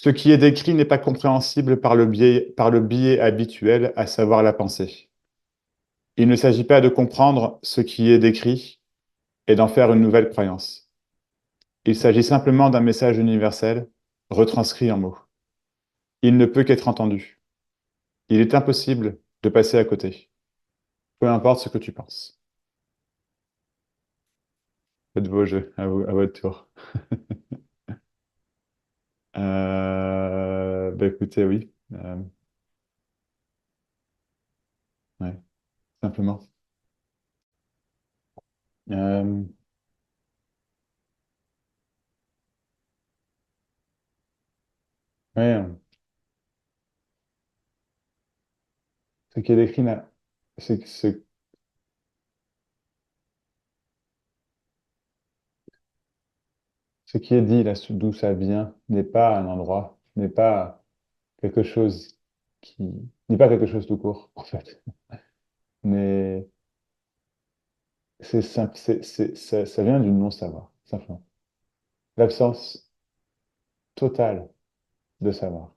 Ce qui est décrit n'est pas compréhensible par le biais habituel, à savoir la pensée. Il ne s'agit pas de comprendre ce qui est décrit et d'en faire une nouvelle croyance. Il s'agit simplement d'un message universel, retranscrit en mots. Il ne peut qu'être entendu. Il est impossible de passer à côté, peu importe ce que tu penses. Faites vos jeux, à votre tour. Bah écoutez, oui. Ouais, simplement. Euh, ouais, ce qui est décrit, c'est que ce qui est dit là, d'où ça vient, n'est pas un endroit, n'est pas quelque chose qui, n'est pas quelque chose tout court, en fait. Mais c'est simple, ça vient du non-savoir, simplement. L'absence totale de savoir.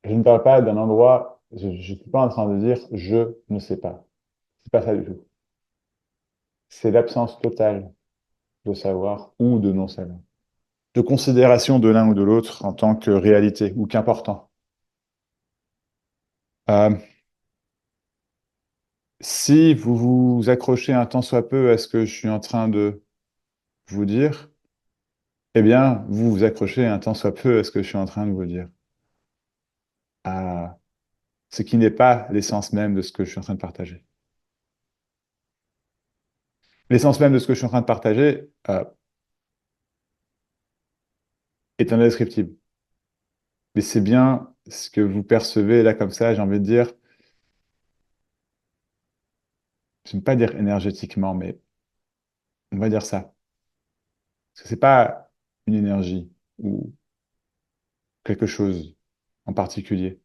Je ne parle pas d'un endroit, je ne suis pas en train de dire je ne sais pas. C'est pas ça du tout. C'est l'absence totale de savoir ou de non-savoir. De considération de l'un ou de l'autre en tant que réalité ou qu'important. Euh, Si vous vous accrochez un tant soit peu à ce que je suis en train de vous dire, eh bien, vous vous accrochez un tant soit peu à ce que je suis en train de vous dire. À ce qui n'est pas l'essence même de ce que je suis en train de partager. L'essence même de ce que je suis en train de partager est indescriptible. Mais c'est bien ce que vous percevez là comme ça, j'ai envie de dire, je ne vais pas dire énergétiquement, mais on va dire ça. Parce que c'est pas une énergie ou quelque chose en particulier,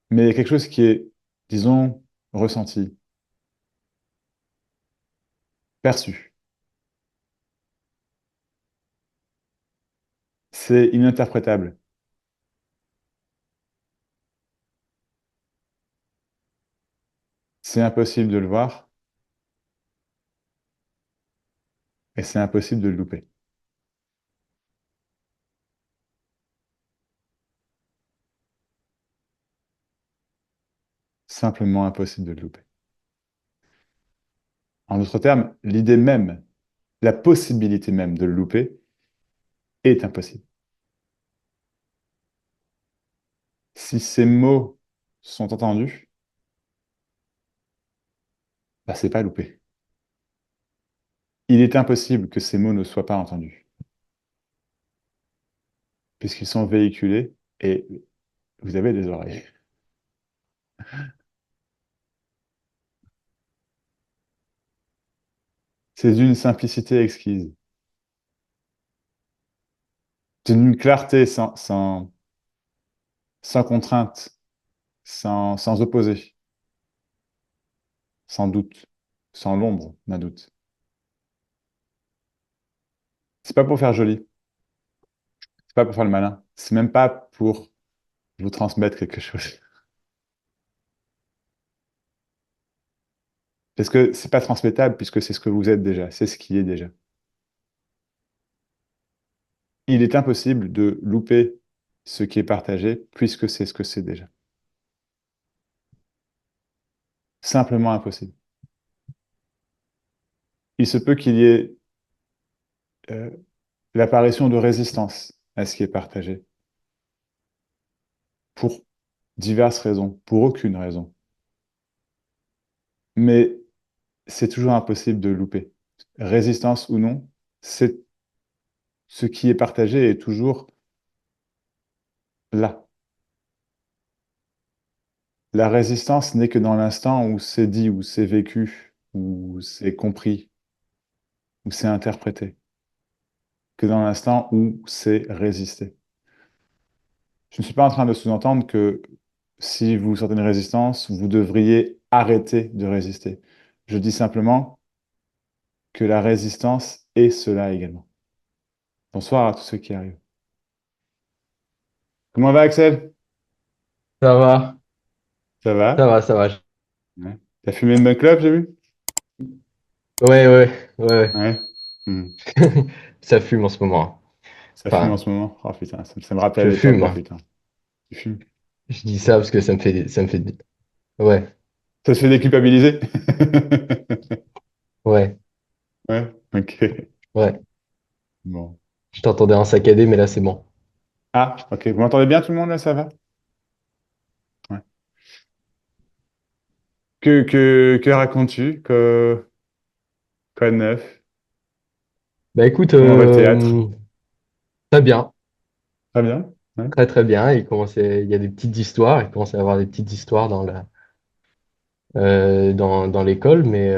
mais quelque chose qui est, disons, ressenti, perçu. C'est ininterprétable. C'est impossible de le voir et c'est impossible de le louper. Simplement impossible de le louper. En d'autres termes, l'idée même, la possibilité même de le louper est impossible. Si ces mots sont entendus, bah, c'est pas loupé. Il est impossible que ces mots ne soient pas entendus, puisqu'ils sont véhiculés et vous avez des oreilles. C'est d'une simplicité exquise, d'une clarté sans contrainte, sans opposé, sans doute, sans l'ombre d'un doute. C'est pas pour faire joli, c'est pas pour faire le malin, c'est même pas pour vous transmettre quelque chose. Parce que c'est pas transmettable puisque c'est ce que vous êtes déjà, c'est ce qui est déjà. Il est impossible de louper ce qui est partagé puisque c'est ce que c'est déjà. Simplement impossible. Il se peut qu'il y ait euh, l'apparition de résistance à ce qui est partagé pour diverses raisons, pour aucune raison. Mais c'est toujours impossible de louper. Résistance ou non, c'est ce qui est partagé est toujours là. La résistance n'est que dans l'instant où c'est dit, où c'est vécu, où c'est compris, où c'est interprété, que dans l'instant où c'est résisté. Je ne suis pas en train de sous-entendre que si vous sentez une résistance, vous devriez arrêter de résister. Je dis simplement que la résistance est cela également. Bonsoir à tous ceux qui arrivent. Comment va, Axel? Ça va, Ça ça va? va, ça va. Ouais. T'as fumé une bonne clope, j'ai vu? Ouais, ouais, ouais. Ouais. Hmm. Ça fume en ce moment. Ça fume en Enfin, ce moment. Oh putain, ça me rappelle je l'époque, fume, là, hein. putain. Tu fumes. Je dis ça parce que ouais, Ça te fait déculpabiliser? ouais, Ouais, ok. ouais. Bon. Je t'entendais en saccadé, mais là, c'est bon. Ah, ok. Vous m'entendez bien, tout le monde, là, ça va? Ouais. Que racontes-tu? Quoi de neuf? Bah écoute, Comment va le théâtre? très bien, Très bien. Ouais. très très bien. Il y a des petites histoires, il commence à y avoir des petites histoires dans l'école, mais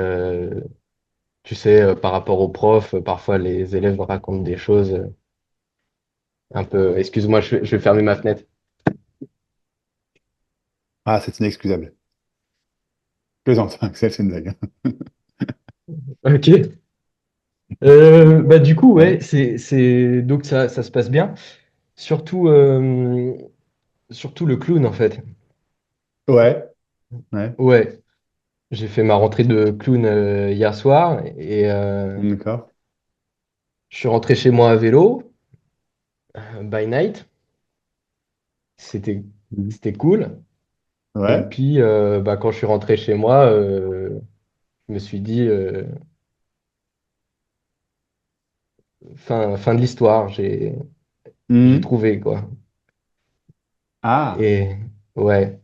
tu sais, par rapport aux profs, parfois les élèves racontent des choses un peu. Excuse-moi, je vais fermer ma fenêtre. Ah, c'est inexcusable. Plaisante, Axel, c'est une blague. Ok. Bah du coup, ouais, Ouais. donc ça se passe bien. Surtout, surtout le clown, en fait. Ouais. Ouais. Ouais, j'ai fait ma rentrée de clown hier soir et D'accord. je suis rentré chez moi à vélo, by night. C'était, Mhm. c'était cool. Et Ouais. puis, bah, quand je suis rentré chez moi, je me suis dit, fin de l'histoire, j'ai Mhm. trouvé, quoi. Ah, Et ouais.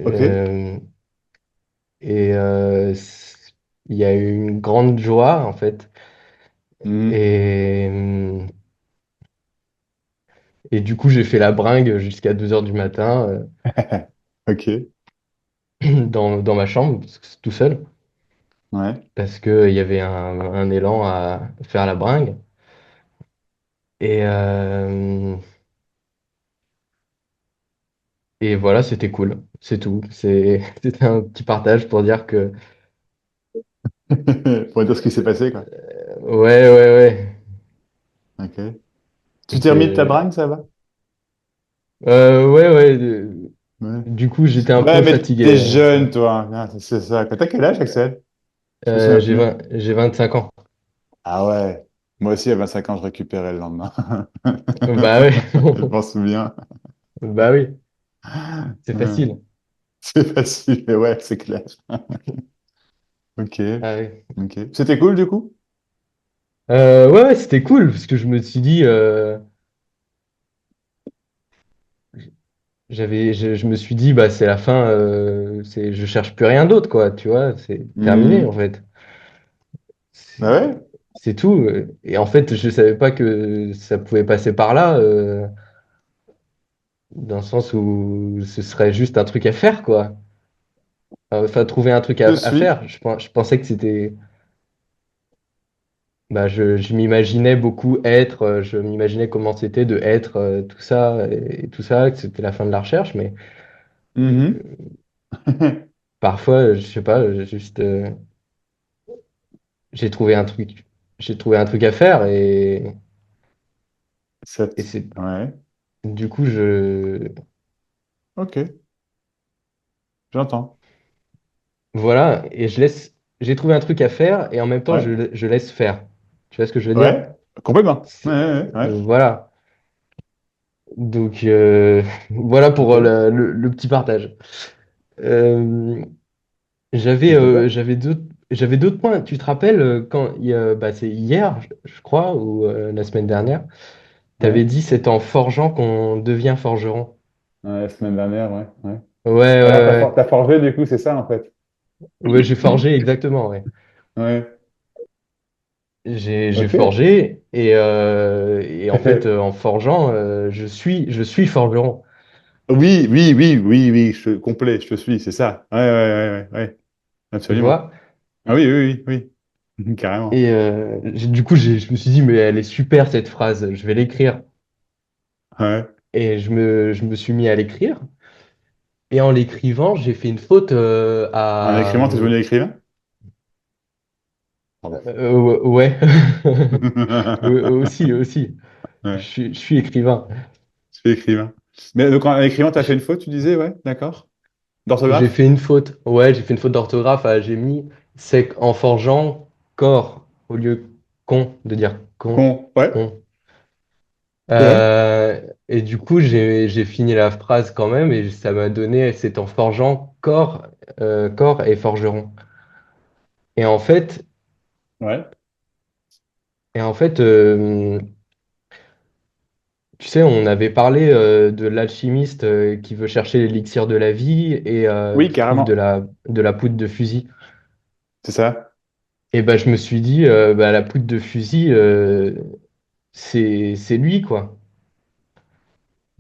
ok. Euh, il y a eu une grande joie, en fait. Mhm. Et, et du coup, j'ai fait la bringue jusqu'à 2 heures du matin Ok. dans ma chambre, tout seul, Ouais. parce qu'il y avait un élan à faire la bringue. Et, euh, et voilà, c'était cool. C'est tout. C'était un petit partage pour dire que, Pour dire ce qui s'est passé, quoi. ouais, ouais, ouais. Ok. Tu t'es remis de ta C'était, bringue, ça va? ouais, ouais. Ouais. Du coup, j'étais un Ouais, peu mais t'es fatigué. jeune, toi. Ah, c'est ça. T'as quel âge, Axel? Je me souviens plus. J'ai 25 ans. Ah ouais. Moi aussi, à 25 ans, je récupérais le lendemain. Bah ouais. Je m'en souviens. Bah oui, c'est Ouais. facile. C'est facile, mais ouais, c'est clair. Ok. Ah ouais. Ok. C'était cool, du coup? Ouais, ouais, c'était cool parce que je me suis dit, je me suis dit, bah c'est la fin, je cherche plus rien d'autre, quoi, tu vois, c'est terminé en Mhm. fait. Ah C'est ouais? c'est tout. Et en fait, je savais pas que ça pouvait passer par là, dans le sens où ce serait juste un truc à faire, quoi. Enfin, trouver un truc Je à suis. faire. Je pensais que c'était, bah, je m'imaginais beaucoup être, je m'imaginais comment c'était de être tout ça et tout ça, que c'était la fin de la recherche, mais Mhm. parfois, je sais pas, juste, j'ai trouvé un truc, j'ai trouvé un truc à faire et c'est, Ouais. du coup, Ok. J'entends. voilà, et j'ai trouvé un truc à faire et en même temps, Ouais. je laisse faire. Tu vois ce que je veux dire? Ouais. Complètement. Ouais, C'est- ouais, ouais. Voilà. Donc, voilà pour Ok. le petit partage. Euh, C'était bien. j'avais d'autres points. Tu te rappelles quand bah, c'est hier, je crois, ou la semaine dernière, tu avais Ouais. dit c'est en forgeant qu'on devient forgeron. Ouais, la semaine dernière, ouais. Ouais. Ouais, ouais, Alors, ouais. t'as forgé, du coup, c'est ça, en fait. Ouais, j'ai forgé, exactement, ouais. Ouais. J'ai Ok. forgé et en fait, en forgeant, je suis forgeron. Oui, oui, oui, oui, oui, complet, je te suis, c'est ça. Ouais, ouais, ouais, ouais, ouais. Tu Absolument. vois? Ah oui, oui, oui, oui. Carrément. Et du coup, je me suis dit, mais elle est super cette phrase, je vais l'écrire. Ouais. Et je me suis mis à l'écrire. Et en l'écrivant, j'ai fait une faute En écrivant, t'es devenu écrivain? Pardon. ouais. Aussi, aussi. Ouais. Je suis écrivain. Tu es écrivain. Mais donc en écrivant, tu as fait une faute, tu disais, ouais, d'accord. J'ai D'orthographe? fait une faute. Ouais, j'ai fait une faute d'orthographe. J'ai mis sec en forgeant corps au lieu con de dire con. Con, ouais, Con. ouais, Et du coup, j'ai fini la phrase quand même et ça m'a donné, c'est en forgeant corps, corps et forgeron. Et en fait, ouais. et en fait, tu sais, on avait parlé de l'alchimiste qui veut chercher l'élixir de la vie et Oui, qui trouve carrément. de la poudre de fusil. C'est ça. Et ben, je me suis dit, bah, la poudre de fusil, c'est lui, quoi.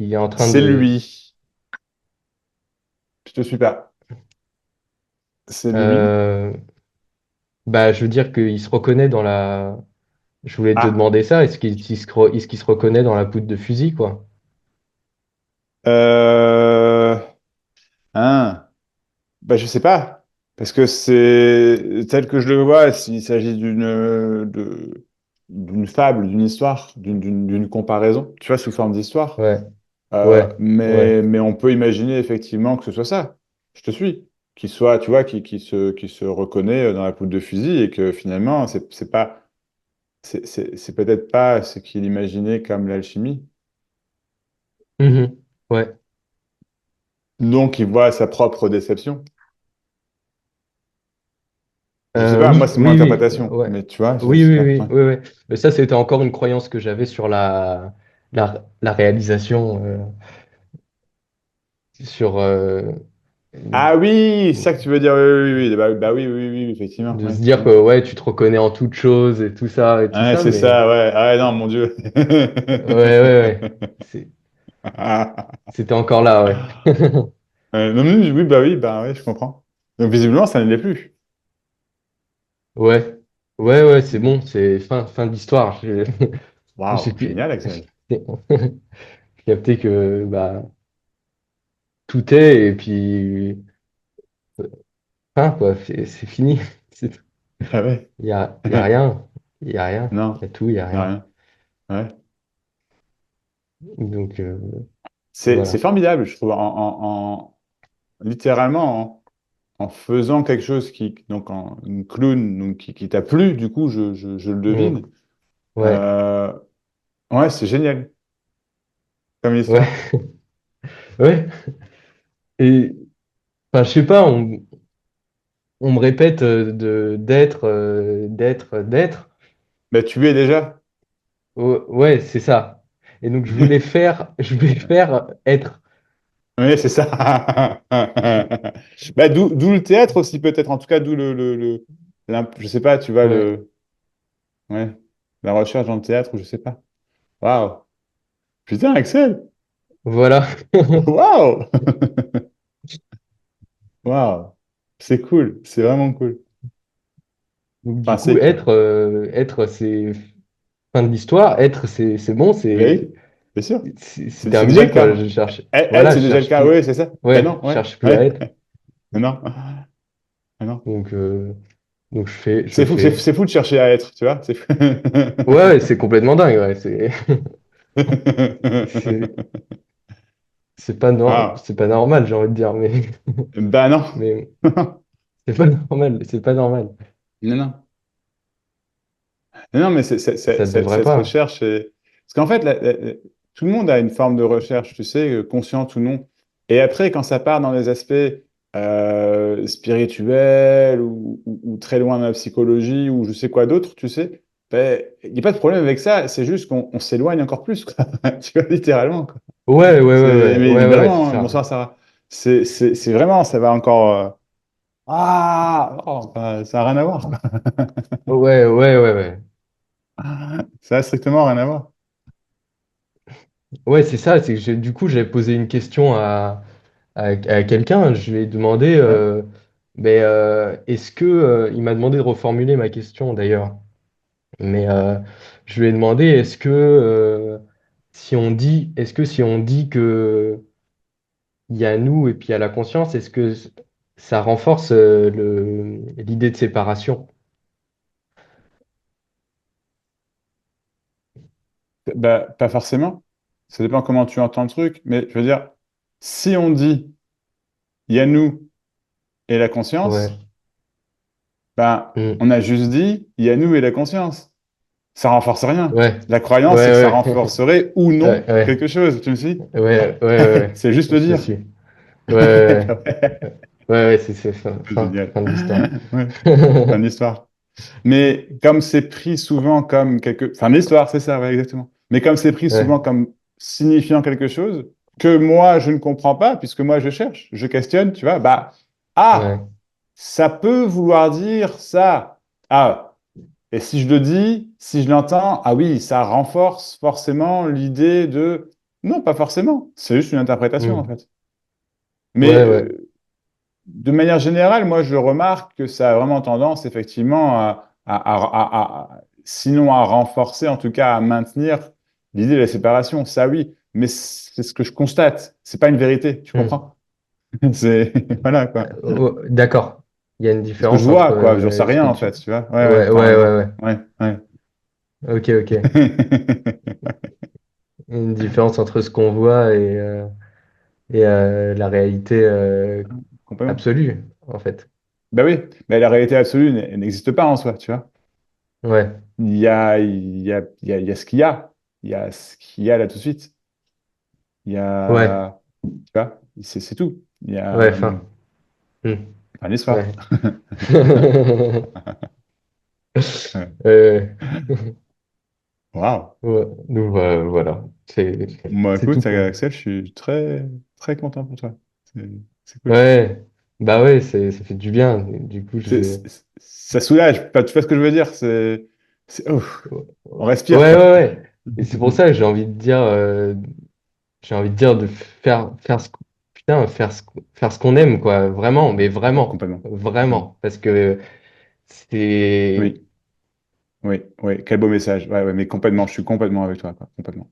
Il est en train C'est de. lui. Je te suis pas. C'est lui. euh, Bah, je veux dire qu'il se reconnaît dans la. Je voulais te Ah. demander ça. Est-ce qu'il se reconnaît dans la poudre de fusil, quoi? Euh... Hein. Bah, je sais pas. Parce que c'est tel que je le vois, s'il s'agit d'une fable, d'une histoire, d'une comparaison, tu vois, sous forme d'histoire. Ouais, ouais, ouais. Mais on peut imaginer effectivement que ce soit ça. Je te suis. Qu'il soit, tu vois, qui se reconnaît dans la poudre de fusil et que finalement, c'est pas, c'est peut-être pas ce qu'il imaginait comme l'alchimie. Mhm. Ouais. Donc, il voit sa propre déception. Je sais pas, moi, Oui, c'est mon oui, oui, interprétation. ouais. Mais tu vois, je Oui, sais oui, pas. oui, Ouais. oui, oui. Mais ça, c'était encore une croyance que j'avais sur la réalisation, sur Ah oui, c'est ça que tu veux dire. Oui, oui, oui. Bah oui, oui, oui, effectivement. de Ouais, se dire que ouais. ouais, tu te reconnais en toute chose et tout Ouais, ça, c'est mais ça, ouais. Ah ouais, non, mon Dieu. ouais, ouais, ouais. C'était encore là, ouais. Non, mais oui, bah oui, je comprends. Donc visiblement, ça ne l'est plus. Ouais, ouais, ouais, c'est bon, c'est fin d'histoire. J'ai Waouh, génial, Axel. j'ai capté que bah, tout est et puis fin, quoi, c'est fini. C'est- Ah ouais. y a rien, il y a rien, il y Non, a tout, il y a non, rien. rien. Ouais. Donc C'est voilà. formidable, je trouve, littéralement, en faisant quelque chose donc une clown, donc qui t'a plu, du coup, je le Mm. devine. Ouais, Euh, ouais, c'est génial comme ouais, histoire. ouais. Et enfin, je sais pas, on me répète d'être. Bah, tu es déjà. Ouais, c'est ça. Et donc je voulais faire être. Oui, c'est ça. Bah, d'où le théâtre aussi, peut-être. En tout cas, d'où je sais pas, tu vois, Ouais, ouais, la recherche dans le théâtre, ou je sais pas. Waouh. Putain, Axel. voilà. Waouh. Waouh. C'est cool. C'est vraiment cool. Donc du Enfin, coup, c'est quoi. être, c'est fin de l'histoire. Être, c'est bon, Oui, bien sûr. c'est C'est déjà terminé, le quoi. cas. Je cherche. Elle, Voilà, c'est je déjà le cherche cas. plus. Oui, c'est ça. Ben Ouais, non, je ouais. cherche plus à Ouais. être. Non. Non. Donc, je C'est fou, fais. c'est fou de chercher à être, tu vois. C'est fou. Ouais, ouais, c'est complètement dingue. Ouais, c'est, Ah, c'est pas normal, j'ai envie de dire, ben non. mais c'est pas normal, c'est pas normal. Non, non. Non, mais Ça devrait cette pas. recherche, parce qu'en fait, tout le monde a une forme de recherche, tu sais, consciente ou non. Et après, quand ça part dans des aspects spirituels ou très loin de la psychologie ou je sais quoi d'autre, tu sais, ben, il n'y a pas de problème avec ça. C'est juste qu'on s'éloigne encore plus, quoi. Tu vois, littéralement, quoi. Ouais, ouais, ouais, ouais, Mais ouais, ouais, ouais, c'est évidemment, hein, ça. bonsoir Sarah. C'est vraiment, ça va encore. Ah, oh, ça n'a rien à voir, quoi. Ouais, ouais, ouais, ouais. Ça a strictement rien à voir. Ouais, c'est ça, c'est que du coup, j'ai posé une question à quelqu'un, je lui ai demandé, Ouais. est-ce que, il m'a demandé de reformuler ma question d'ailleurs, mais je lui ai demandé, est-ce que si on dit que il y a nous et puis il y a la conscience, est-ce que ça renforce l'idée de séparation? Bah, pas forcément. ça dépend comment tu entends le truc, mais je veux dire, si on dit il y a nous et la Ouais. conscience, ben, on Mm. a juste dit il y a nous et la conscience. Ça renforce rien. Ouais. La croyance, c'est que ça Ouais, ouais. renforcerait ou Ouais, non ouais. quelque chose. Tu me suis? Ouais, ouais, ouais, C'est juste ouais. le Je te dire. suis. Ouais, ouais, Ouais. ouais. Ouais, ouais, c'est Génial. fin de l'histoire. Ouais. Fin de l'histoire. Mais comme c'est pris souvent comme quelque... Enfin, l'histoire, c'est ça, ouais, exactement. Mais comme c'est pris souvent Ouais, comme signifiant quelque chose que moi, je ne comprends pas, puisque moi, je cherche, je questionne, tu vois, bah, ouais. ah, ça peut vouloir dire ça. Ah, et si je le dis, si je l'entends, ah oui, ça renforce forcément l'idée de... Non, pas forcément. C'est juste une interprétation, en Mm. fait. Mais Ouais, ouais. de manière générale, moi, je remarque que ça a vraiment tendance, effectivement, sinon à renforcer, en tout cas à maintenir l'idée de la séparation. Ça, oui, mais c'est ce que je constate. C'est pas une vérité, tu Mm. comprends? C'est voilà quoi. D'accord. Il y a une C'est ce que je différence entre vois, quoi. Je sais ce rien que en tu... fait, tu vois. Ouais, ouais, Ouais, par ouais, ouais, exemple. ouais. Ouais, ouais. Ok, ok. Une différence entre ce qu'on voit et la réalité Complètement. absolue, en fait. Ben oui, mais la réalité absolue elle n'existe pas en soi, tu vois. Ouais, Il y a ce qu'il y a. Il y a ce qu'il y a là tout de suite. Il y ouais, a, tu vois, c'est tout. Il y ouais, a Hmm. un l'histoire. Ouais. Ouais. Euh, Waouh. ouais. Donc voilà, Moi, c'est tout écoute, pour. Axel, je suis très, très content pour toi. C'est c'est cool. Ouais, bah ouais, ça fait du bien. Du coup, je vais. Ça soulage. Enfin, tu vois ce que je veux dire? Ouf, on Ouais, respire, ouais, quoi. ouais. Et c'est pour ça que j'ai envie de dire de faire putain, faire ce qu'on aime, quoi. Vraiment, mais vraiment, Complètement. Complètement. vraiment. Parce que c'est, Oui, oui, oui. Quel beau message. Ouais, ouais, mais complètement. Je suis complètement avec toi, quoi. Complètement.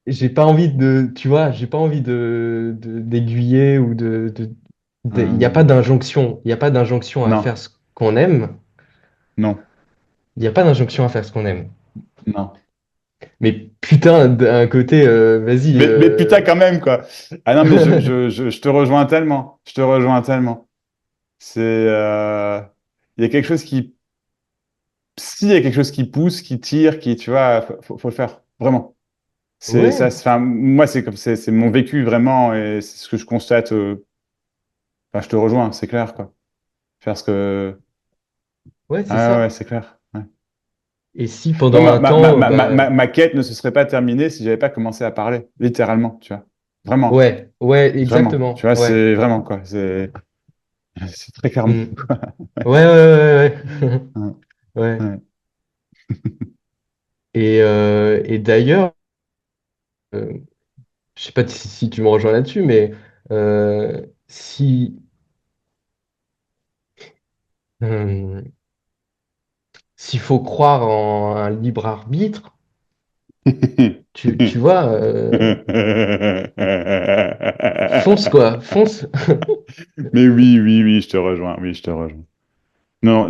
j'ai pas envie de, tu vois, j'ai pas envie d'aiguiller ou il n'y a pas Hum, d'injonction. Il n'y a pas d'injonction à non, faire ce qu'on aime. non, Il n'y a pas d'injonction à faire ce qu'on aime. non. Mais putain, d'un côté, vas-y. Mais putain, quand même, quoi. Ah non, mais je te rejoins tellement. Je te rejoins tellement. Il y a quelque chose qui, s'il y a quelque chose qui pousse, qui tire, qui, tu vois, faut le faire. Vraiment. C'est ça, Ouais, enfin, moi, c'est comme, c'est mon vécu vraiment et c'est ce que je constate. Enfin, je te rejoins, c'est clair, quoi. Faire ce que, ouais, c'est ah ouais, ouais, ça. c'est clair. Ouais. Et si Moi, pendant un temps, bah, ma quête ne se serait pas terminée si j'avais pas commencé à parler, littéralement, tu vois. Vraiment, ouais, ouais, vraiment. Tu exactement, vois, ouais. c'est vraiment, quoi. C'est très clairement, Hmm. quoi. Ouais, ouais, ouais, ouais. Ouais, Ouais. ouais. Et d'ailleurs, euh, je sais pas si tu me rejoins là-dessus, mais si euh, s'il faut croire en un libre arbitre, tu vois, fonce quoi, fonce. Mais oui, oui, oui, je te rejoins. Oui, je te rejoins. Non,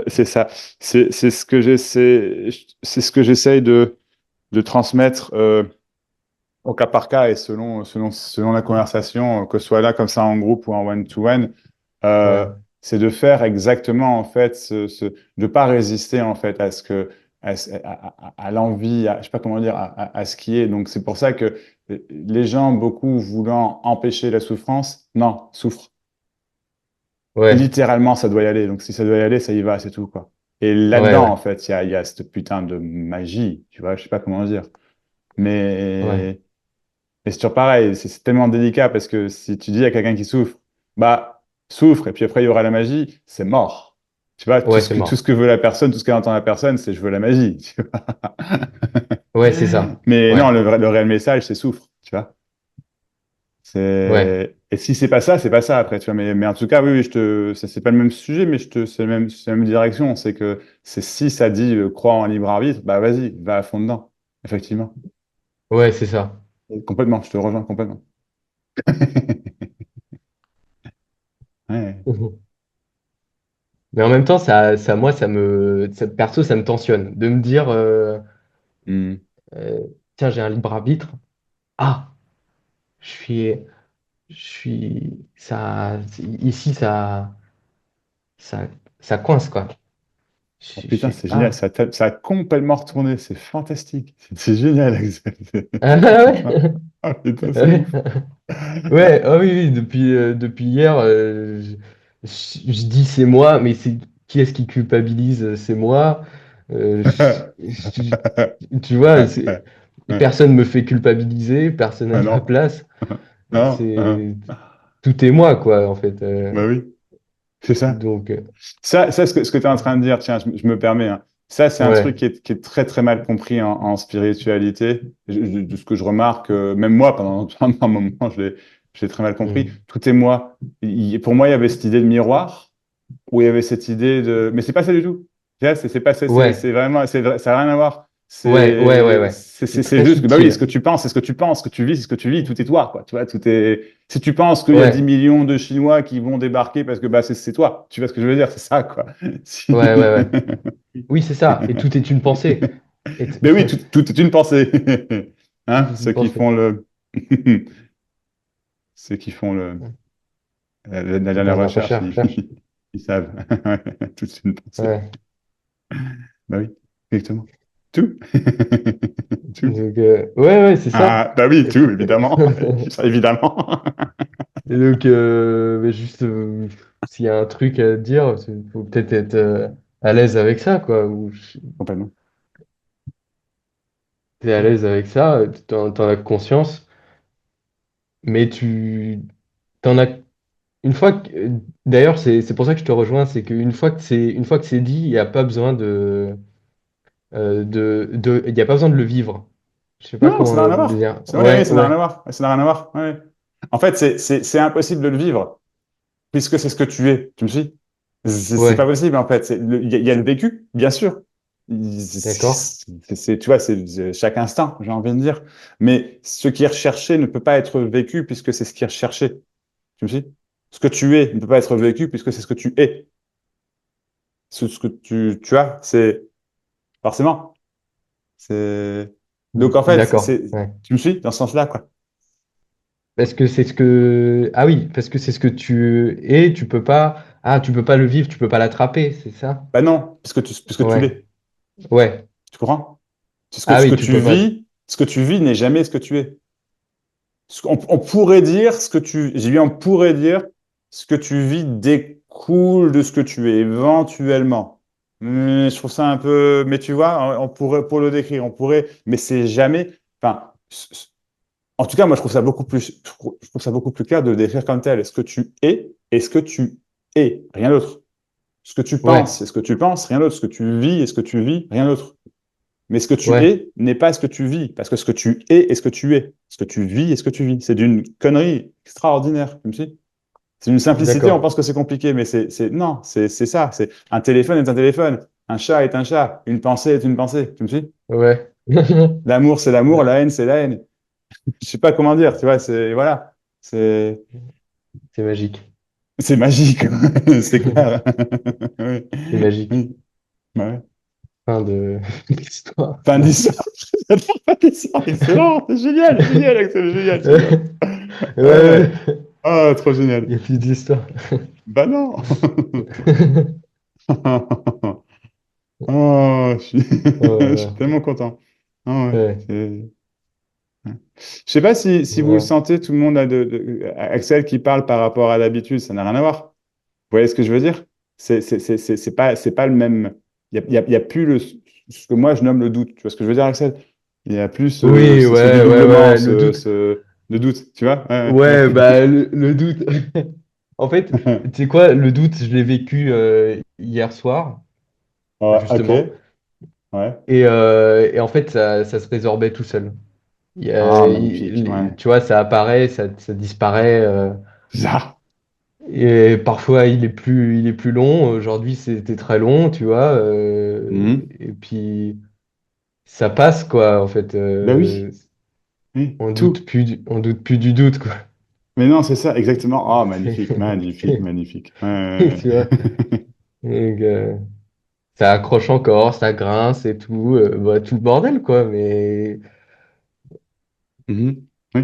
c'est ça. C'est ce que c'est ce que j'essaye de transmettre au cas par cas et selon la conversation, que ce soit là comme ça en groupe ou en one-to-one, euh, Ouais, c'est de faire exactement en fait, de pas résister en fait à ce que à l'envie, je sais pas comment dire, à ce qui est. Donc c'est pour ça que les gens, beaucoup voulant empêcher la souffrance, non, souffrent. ouais, Littéralement, ça doit y aller. Donc, si ça doit y aller, ça y va, c'est tout, quoi. Et ouais, là-dedans, ouais, en fait, il y a cette putain de magie, tu vois, je sais pas comment dire. ouais, Mais c'est toujours pareil, c'est tellement délicat parce que si tu dis à quelqu'un qui souffre, bah, souffre, et puis après, il y aura la magie, c'est mort. Tu vois, ouais, c'est tout ce mort. que veut la personne, tout ce qu'elle entend la personne, c'est je veux la magie. Tu vois. Ouais, c'est ça. Mais non, Ouais, le réel message, c'est souffre, tu vois. ouais, Et si c'est pas ça après, tu vois. Mais en tout cas, oui, oui, ça, c'est pas le même sujet, mais c'est la même direction. C'est que c'est si ça dit crois en libre arbitre, bah vas-y, va à fond dedans. Effectivement. ouais, c'est ça. Et complètement, je te rejoins complètement. Ouais. Mais en même temps, moi, perso, ça me tensionne de me dire, Hmm. euh, tiens, j'ai un libre arbitre. Ah, je suis, ici, ça, ça coince, quoi. Oh, Je putain, fais, c'est génial. ah, Ça a complètement retourné. C'est fantastique. C'est génial, Axel. ah ouais, Ah, putain, c'est ouais, ouf. ouais, ah oui, oui, depuis hier, je dis c'est moi, mais c'est qui est-ce qui culpabilise? C'est moi. Tu vois, personne me fait culpabiliser, personne à Ah ma non, place. non. C'est tout est moi, quoi, en fait. Bah oui, c'est ça. Donc, Ce que tu es en train de dire, tiens, je me permets, hein. Ça, c'est un truc ouais. qui est très, très mal compris en spiritualité. De ce que je remarque, même moi, pendant un moment, je l'ai très mal compris. Mm. Tout est moi. Pour moi, il y avait cette idée de miroir, où il y avait cette idée de. Mais c'est pas ça du tout. Tu vois, c'est pas ça, Ouais, c'est vraiment, ça n'a rien à voir. ouais. C'est C'est très juste que, bah oui, ce subtil. que tu penses, c'est ce que tu penses, ce que tu vis, c'est ce que tu vis, tout est toi, quoi. Tu vois, tout est. Si tu penses qu'il y a 10 Ouais, millions de Chinois qui vont débarquer parce que bah, c'est toi, tu vois ce que je veux dire, c'est ça, quoi. Si- ouais. Oui, c'est ça. Et tout est une pensée. Et Mais oui, tout est une pensée. tout Hein, est une pensée. ceux qui font la La dernière dernière recherche, recherche. ils savent. Tout est une pensée. Ouais. Bah oui, exactement. Tout. Tout. Donc, ouais, c'est ça. Ah, bah oui, Et, tout, évidemment. Évidemment. et donc, mais juste, s'il y a un truc à dire, il faut peut-être être à l'aise avec ça, quoi. Ou Complètement. t'es à l'aise avec ça, t'en as conscience, mais tu t'en as une fois que, d'ailleurs, c'est pour ça que je te rejoins, c'est une fois que c'est dit, il n'y a pas besoin il y a pas besoin de le vivre. Je sais pas Non, ça n'a comment rien à voir. dire. Oui, oui, Ouais, ça n'a rien à ouais, voir. Ça n'a rien à voir. Ouais. En fait, c'est impossible de le vivre, puisque c'est ce que tu es. Tu me suis? C'est pas ouais, possible, en fait. Il y a le vécu, bien sûr. d'accord. Tu vois, c'est chaque instant, j'ai envie de dire. Mais ce qui est recherché ne peut pas être vécu, puisque c'est ce qui est recherché. Tu me suis? Ce que tu es ne peut pas être vécu, puisque c'est ce que tu es. Ce que tu as, c'est forcément. C'est donc en fait, D'accord. Ouais. tu me suis dans ce sens-là, quoi. Parce que c'est ce que. Ah oui, parce que c'est ce que tu es, tu peux pas. Ah, tu peux pas le vivre, tu peux pas l'attraper, c'est ça? Bah non, puisque tu Ouais, l'es. ouais. Tu comprends? Ah Ce oui, que tu tu peux pas. vis, ce que tu vis n'est jamais ce que tu es. On pourrait dire j'ai dit on pourrait dire ce que tu vis découle de ce que tu es éventuellement. Je trouve ça un peu, mais tu vois, on pourrait pour le décrire, on pourrait, mais c'est jamais. Enfin, en tout cas, moi, je trouve ça beaucoup plus clair de le décrire comme tel. Ce que tu es et ce que tu es, rien d'autre. Ce que tu penses, Ouais, c'est ce que tu penses, rien d'autre. Ce que tu vis et ce que tu vis, rien d'autre. Mais ce que tu ouais, es n'est pas ce que tu vis, parce que ce que tu es est ce que tu es. Ce que tu vis est ce que tu vis. C'est d'une connerie extraordinaire, comme si. C'est une simplicité, on d'accord. pense que c'est compliqué, mais non, c'est ça. C'est un téléphone est un téléphone, un chat est un chat, une pensée est une pensée, tu me suis? Ouais. L'amour, c'est l'amour, Ouais, la haine, c'est la haine. Je sais pas comment dire, tu vois, voilà. C'est, c'est magique. c'est magique, c'est clair. Oui, C'est magique. oui, ouais. Fin de l'histoire. Fin Non. d'histoire. J'adore fin d'histoire, excellent, c'est génial, Axel, génial. Ouais, Ouais. ouais. Ah, trop Il génial. n'y a plus d'histoire. Bah non. Oh, je suis Voilà. tellement content. Ah ouais, Ouais, je sais pas si vous le voilà. sentez, tout le monde a Axel qui parle par rapport à l'habitude, ça n'a rien à voir. Vous voyez ce que je veux dire? C'est pas le même. Il y a plus ce que moi je nomme le doute. Tu vois ce que je veux dire, Axel? Il y a plus Oui, ce dédoublement, ouais, le doute. de doute, tu vois? Ouais, bah, le doute. En fait, Ouais. tu sais quoi, le doute, je l'ai vécu hier soir, Ouais, ok, justement. ouais. Et en fait, ça se résorbait tout seul. Ah, magnifique, ouais. Tu vois, ça apparaît, ça disparaît. Ça. Et parfois, il est plus long. Aujourd'hui, c'était très long, tu vois. Mhm. Et puis, ça passe, quoi, en fait. Ben oui, oui, tout. On doute plus du doute, quoi. Mais non, c'est ça, exactement. Ah, C'est- magnifique. Tu vois. Ouais. Donc, ça accroche encore, ça grince et tout, bah, tout le bordel, quoi. Mais Mhm. Oui.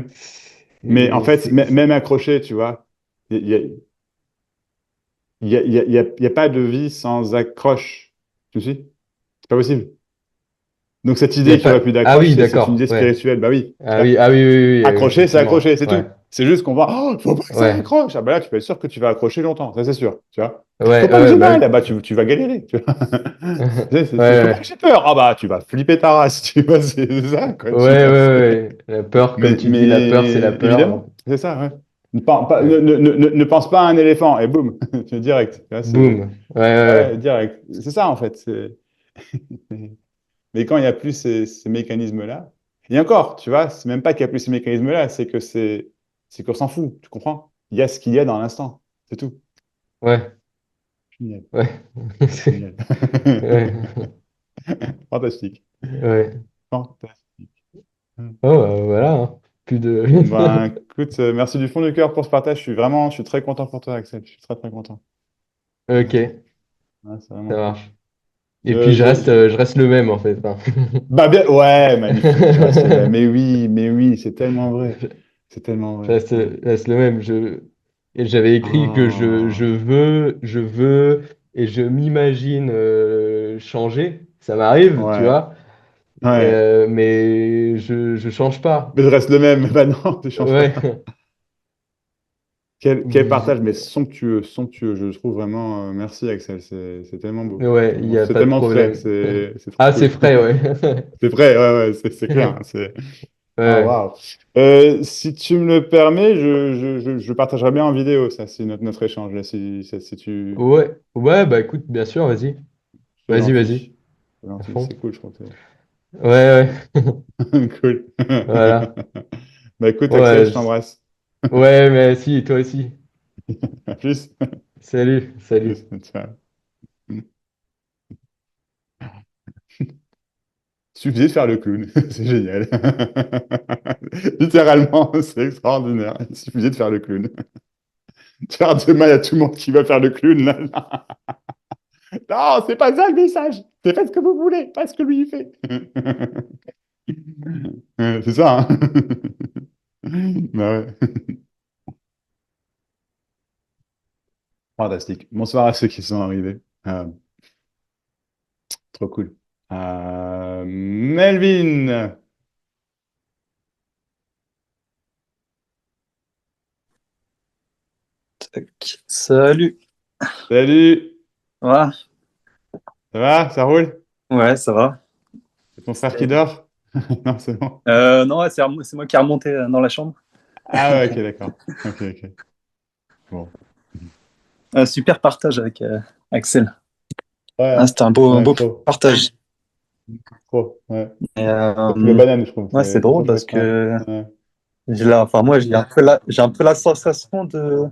Mais en c'est, fait, même accroché, tu vois, il y a, y a pas de vie sans accroche. Tu sais? C'est pas possible. Donc cette il y a idée qu'il n'y aurait pas. plus Ah d'accroche, oui, c'est une idée d'accord, ouais. spirituelle. Bah oui. Ah oui, ah oui, oui, oui, Accrocher, c'est accrocher, effectivement, c'est ouais, tout. C'est juste qu'on va, oh, faut pas que ça ouais, accroche. Ah bah là, tu peux être sûr que tu vas accrocher longtemps, ça c'est sûr. Tu vois. Faut ouais, pas que ouais, j'ai bah mal, oui. ah bah tu vas galérer. Tu vois. Faut pas que Ouais, j'ai peur. Ah bah tu vas flipper ta race. Tu vois, c'est ça, quoi. ouais, Tu ouais, vois, ouais. La peur, comme tu dis, la peur, c'est la mais peur. évidemment, c'est ça, ouais. Ouais. Ne pense pas à un éléphant et boum, c'est direct. Tu vois, Boum. Ouais, ouais, ouais, ouais. direct. C'est ça en fait. Mais quand il n'y a plus ces mécanismes-là, et encore, tu vois, c'est même pas qu'il n'y a plus ces mécanismes-là, c'est qu'on s'en fout, tu comprends? Il y a ce qu'il y a dans l'instant, c'est tout. Ouais, Génial, ouais. génial. Ouais, Fantastique, ouais. fantastique. Oh, voilà, hein. Plus de. Ben, écoute, merci du fond du cœur pour ce partage. Je suis très content pour toi, Axel. Je suis très, très content. Ok, Ouais, c'est ça vraiment cool. marche. Et puis Je- je reste le même en fait, hein. Bah bien, ouais, magnifique, tu restes le même. Mais oui, c'est tellement vrai. Je, C'est tellement je vrai. reste, Ouais. reste le même. Et j'avais écrit que Oh, je veux et je m'imagine changer. Ça m'arrive, tu ouais, vois, ouais. mais je change pas. Mais je reste le même. Bah non, tu changes pas. Ouais, Quel partage, mais somptueux, somptueux, je trouve vraiment. Merci Axel, c'est tellement beau. ouais, il n'y a C'est pas de tellement frais, problème. c'est trop Ah, c'est cool. frais, ouais. C'est vrai, ouais, ouais, c'est clair. Ah, Ouais, waouh. Si tu me le permets, je partagerai bien en vidéo, ça, c'est notre échange, là, si tu... ouais, ouais, bah écoute, bien sûr, vas-y. C'est Vas-y, gentil. C'est à gentil, fond. c'est cool, je trouve. Ouais, ouais, Cool. voilà. Bah écoute, Axel, Ouais, je t'embrasse. ouais, mais si, toi aussi. À plus. Salut, salut. Plus. Ciao. Suffisait de faire le clown, c'est génial. Littéralement, c'est extraordinaire. Il suffisait de faire le clown. De faire de mal à tout le monde qui va faire le clown. Là. Non, c'est pas ça le message. C'est faites ce que vous voulez, pas ce que lui il fait. C'est ça, hein. Bah ouais. Fantastique. Bonsoir à ceux qui sont arrivés. Trop cool. Melvin, Tac. Salut. salut. Ouais, Ça va? Ça roule? ouais, ça va. C'est ton frère qui dort? Non, c'est bon. Non, ouais, c'est moi qui ai remonté dans la chambre. Ah ouais, ok, d'accord. Ok, ok. Bon. Super partage avec Axel. Ouais, Ah, hein. c'était un Ouais, beau trop. partage. Trop. Ouais. Et, Ça fout la banane, je trouve. ouais, c'est C'est trop drôle parce chouette. Ouais. que Ouais. enfin, moi, j'ai un peu la sensation de,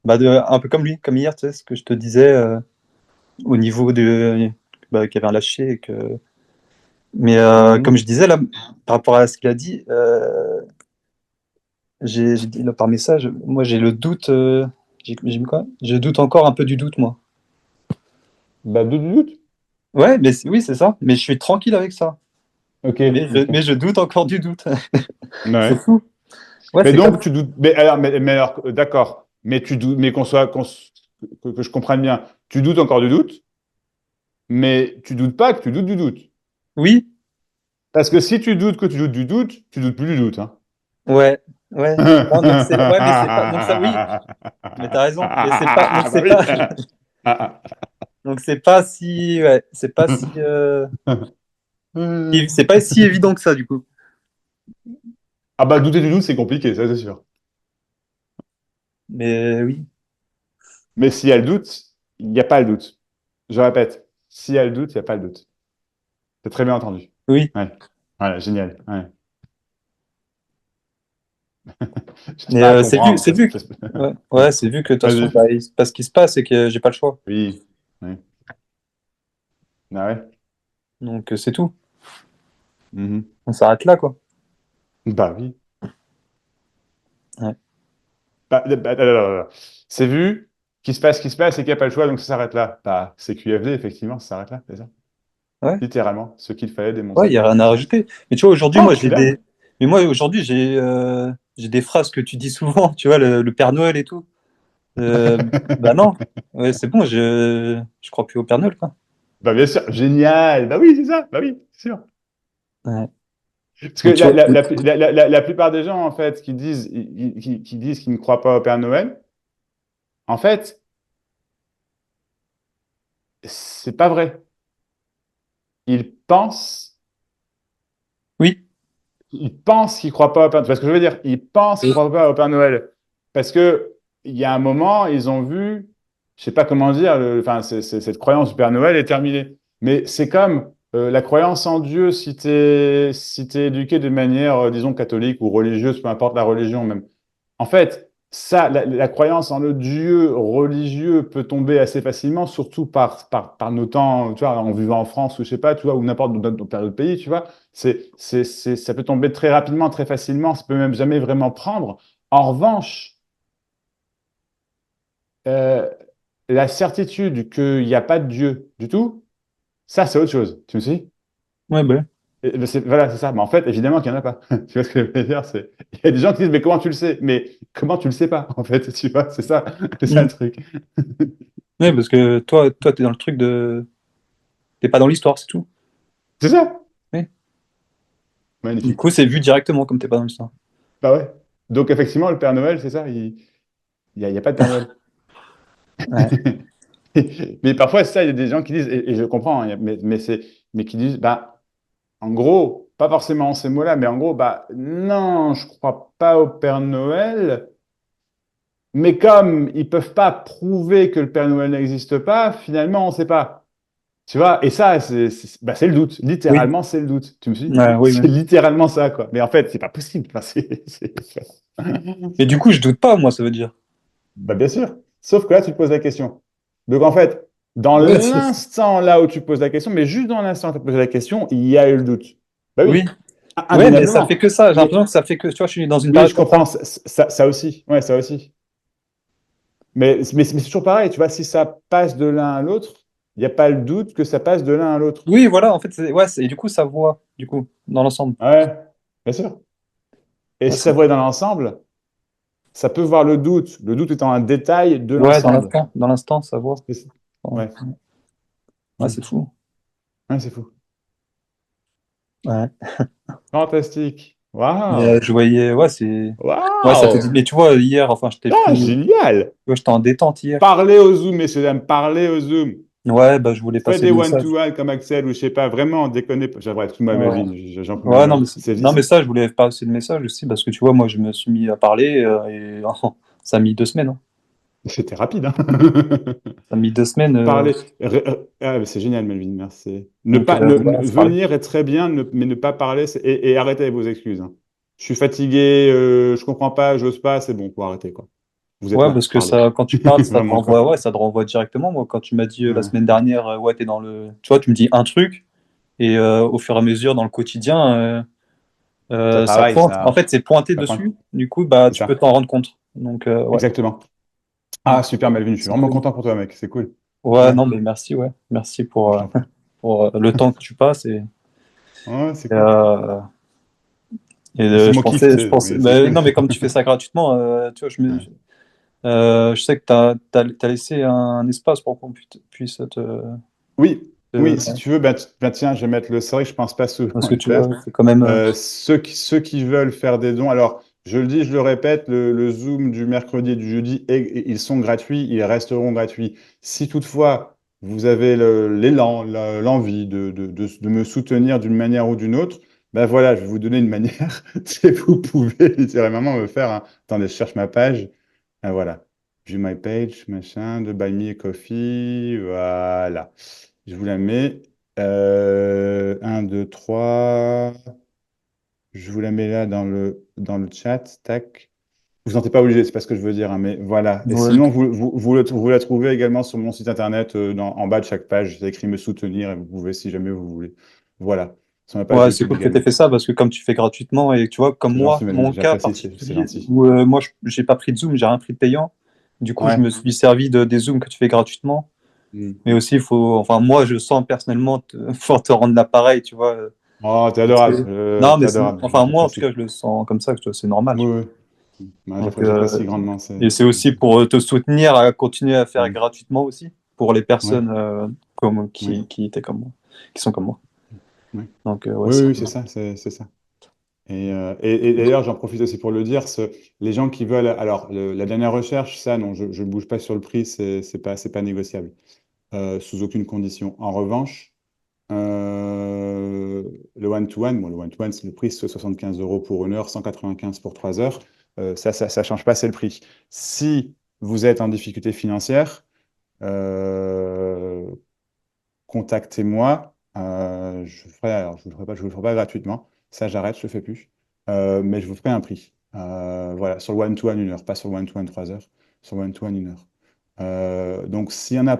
un peu comme lui, comme hier, tu sais, ce que je te disais au niveau qu'il y avait un lâcher et que, mais comme Mhm. je disais là, par rapport à ce qu'il a dit, j'ai dit là par message, moi j'ai le doute, j'ai mis quoi? Je doute encore un peu du doute, moi. Bah, doute, doute. Ouais, mais oui, c'est ça. Mais je suis tranquille avec ça. Ok, Mais ok. je doute encore du doute. C'est Ouais. fou. Ouais, Mais c'est comme. donc, tu doutes. Mais alors, d'accord. Mais tu doutes, mais que je comprenne bien. Tu doutes encore du doute, mais tu doutes pas que tu doutes du doute. Oui, Parce que si tu doutes que tu doutes du doute, tu doutes plus du doute, hein. ouais, ouais. Non, donc ouais, mais c'est pas. Donc ça, oui, mais t'as raison. Mais c'est pas. Donc Bah c'est oui. pas. Donc c'est pas si. Ouais, c'est pas si. C'est pas si évident que ça, du coup. Ah bah douter du doute, c'est compliqué, ça c'est sûr. Mais oui, Mais s'il y a le doute, il n'y a pas le doute. Je répète, s'il y a le doute, il n'y a pas le doute. C'est très bien entendu. oui. Ouais. Voilà, génial. Ouais. Mais J'espère c'est vu, comprendre. c'est vu. Ouais, ouais, c'est vu que de toute façon, Vas-y. il se passe ce qui se passe et que j'ai pas le choix. Oui. Oui. Ah ouais. Donc c'est tout. Mhm. On s'arrête là, quoi. Bah oui. Ouais. C'est vu. qu'il se passe et qu'il n'y a pas le choix, donc ça s'arrête là. Bah, c'est QFD, effectivement, ça s'arrête là, c'est ça. Ouais, Littéralement, ce qu'il fallait ouais, il démontrer. n'y a rien à rajouter. Mais tu vois, aujourd'hui, Oh, moi, je suis là. j'ai des phrases que tu dis souvent, tu vois, le Père Noël et tout. Euh, Bah non, ouais, c'est bon, je crois plus au Père Noël, quoi. Bah, bien sûr, génial. Bah oui, c'est ça. Bah oui, c'est sûr. Ouais. Parce que Donc, tu vois, la plupart des gens, en fait, qui disent qu'ils ne croient pas au Père Noël, en fait, c'est pas vrai. Ils pensent, oui, ils pensent qu'ils croient pas au Père Noël. Tu vois ce que je veux dire? Ils pensent qu'ils croient pas au Père Noël. Parce que il y a un moment, ils ont vu, je sais pas comment dire, enfin, cette croyance du Père Noël est terminée. Mais c'est comme la croyance en Dieu, si t'es éduqué de manière, disons, catholique ou religieuse, peu importe la religion même. En fait, ça, la croyance en le Dieu religieux peut tomber assez facilement, surtout par nos temps, tu vois, en vivant en France ou je sais pas, tu vois, ou n'importe dans d'autres pays, tu vois. Ça peut tomber très rapidement, très facilement, ça peut même jamais vraiment prendre. En revanche, euh, la certitude qu'il n'y a pas de Dieu du tout, ça, c'est autre chose. Tu me suis? ouais, bah, Voilà, c'est ça. Mais en fait, évidemment qu'il n'y en a pas. Tu vois ce que je veux dire? Il y a des gens qui disent, mais comment tu le sais? Mais comment tu le sais pas, en fait? Tu vois, c'est ça le hmm. truc. Ouais, parce que toi, t'es dans le truc de. T'es pas dans l'histoire, c'est tout. C'est ça. Ouais. Du Magnifique. coup, c'est vu directement comme t'es pas dans l'histoire. Bah ouais. Donc, effectivement, le Père Noël, c'est ça. Il y a pas de Père Noël. Ouais. Mais parfois, c'est ça, il y a des gens qui disent, et je comprends, hein, mais qui disent, bah, en gros, pas forcément ces mots-là, mais en gros, bah, non, je crois pas au Père Noël. Mais comme ils peuvent pas prouver que le Père Noël n'existe pas, finalement, on ne sait pas. Tu vois, et ça, bah, c'est le doute. Oui. Littéralement, c'est le doute. Tu me suis? Oui, oui. C'est littéralement ça, quoi. Mais en fait, c'est pas possible. Enfin, Mais du coup, je doute pas, moi, ça veut dire. Bah, bien sûr. Sauf que là, tu te poses la question. Donc, en fait, dans Ouais, l'instant là où tu poses la question, mais juste dans l'instant où tu as posé la question, il y a eu le doute. Bah oui. oui, Ouais, mais ça fait indéniablement. que ça. J'ai Mais l'impression que ça fait que, tu vois, je suis dans une oui, période je comme ça. comprends. Ça aussi. Ouais, ça aussi. Mais c'est toujours pareil, tu vois, si ça passe de l'un à l'autre, il n'y a pas le doute que ça passe de l'un à l'autre. Oui, voilà, en fait, ouais, et du coup, ça voit, du coup, dans l'ensemble. Ouais, bien sûr. Et Ouais, si ça voit dans l'ensemble, ça peut voir le doute étant un détail de ouais, l'ensemble. dans l'instant, ça voit. C'est- Ouais, Ouais, ouais, c'est fou. ouais, c'est fou. Ouais. Fantastique. Mais Waouh! je voyais, ouais, c'est. Ouais, ça te dit. Waouh! Mais tu vois, hier, enfin, je t'ai Ah, pris. génial! Ouais, j'étais en détente hier. Parlez au Zoom, messieurs, dames, parlez au Zoom. Ouais, bah, je voulais Faites passer des le message. one-to-one comme Axel ou je sais pas, vraiment, déconnez pas. Bref, excuse-moi, Ouais. Melvin, j'en peux Ouais, plus. non, mais, C'est non, mais ça, je voulais passer le message aussi, parce que tu vois, moi, je me suis mis à parler, et ça a mis 2 semaines. Hein. c'était rapide, hein? Ça a mis 2 semaines. Parler. Ah, c'est génial, Melvin, merci. Ne Donc, pas, voilà, je parlais. venir est très bien, mais ne pas parler, et arrêtez avec vos excuses, hein. Je suis fatigué, je comprends pas, j'ose pas, c'est bon, faut arrêter, quoi. Vous êtes Ouais, là, parce que parlez. ça, quand tu parles, ça te Vraiment, renvoie, quoi. ouais, ça te renvoie directement. Moi, quand tu m'as dit la Ouais. semaine dernière, ouais, t'es dans le. Tu vois, tu me dis un truc, et au fur et à mesure, dans le quotidien, Ça ça travaille, pointe. En fait, c'est pointé ça pointe. dessus. Du coup, bah, C'est tu peux ça, t'en rendre compte. Donc, ouais. exactement. Mm. Ah, super, Melvin, je suis C'est vraiment cool. content pour toi, mec, c'est cool. Ouais, Ouais, non, mais merci, ouais. Merci moi, je t'en prie. pour le temps que tu passes. Ouais, c'est cool. Euh, C'est je mon kiff, tu pensais, je sais, pensais, mais c'est mais cool. non, mais comme tu fais ça gratuitement, tu vois, Ouais. je sais que t'as laissé un espace pour qu'on puisse Oui, oui, si ouais. tu veux, ben tiens, je vais mettre le. C'est vrai que je pense pas souvent Parce que le tu faire. vois, c'est quand même. Ceux qui veulent faire des dons, alors je le dis, je le répète, le Zoom du mercredi et du jeudi, ils sont gratuits, ils resteront gratuits. Si toutefois vous avez l'élan, l'envie de me soutenir d'une manière ou d'une autre, ben voilà, je vais vous donner une manière. Si vous pouvez littéralement me faire un. Attendez, je cherche ma page. Ah, voilà. View my page, machin, de Buy Me a Coffee. Voilà. Je vous la mets. 1, 2, 3. Je vous la mets là dans le chat. Tac. Vous n'en êtes pas obligé, c'est pas ce que je veux dire, hein, mais voilà. Et Ouais. sinon, vous la trouvez également sur mon site internet, en bas de chaque page. C'est écrit me soutenir et vous pouvez si jamais vous voulez. Voilà. Sur ma page Ouais, c'est YouTube cool que tu également. fait ça parce que comme tu fais gratuitement et tu vois, comme C'est gentil, moi, Melvin. mon cas J'apprécie, c'est particulier gentil. où moi, j'ai pas pris de Zoom, j'ai rien pris de payant. Du coup, je Ouais. me suis servi des zooms que tu fais gratuitement. Mm. Mais aussi, enfin, moi, je sens personnellement faut te rendre l'appareil, tu vois. Oh, t'es Vite adorable. fait. Non, T'es mais adorable. enfin, moi, en tout J'apprécie. cas, je le sens comme ça, c'est normal, Oui, tu vois. oui. Ouais, Donc, j'apprécie grandement. et c'est aussi pour te soutenir à continuer à faire Mm. gratuitement aussi, pour les Ouais, personnes ouais, qui étaient comme moi, qui sont comme moi. ouais. Donc, ouais, Oui, c'est oui, oui, cool. c'est ça, c'est ça. Et d'ailleurs, j'en profite aussi pour le dire, les gens qui veulent, alors la dernière recherche, ça, non, je ne bouge pas sur le prix, c'est pas négociable, sous aucune condition. En revanche, le one-to-one, bon, le one-to-one, c'est le prix, c'est 75 euros pour 1 heure, 195 pour 3 heures. Ça change pas, c'est le prix. Si vous êtes en difficulté financière, euh, contactez-moi. Je ferai, alors, je vous le ferai pas gratuitement. Ça, j'arrête, je le fais plus. Mais je vous ferai un prix. Voilà, sur le one-to-one 1 heure, pas sur le one-to-one 3 heures, sur le one-to-one 1 heure. Donc, s'il y en a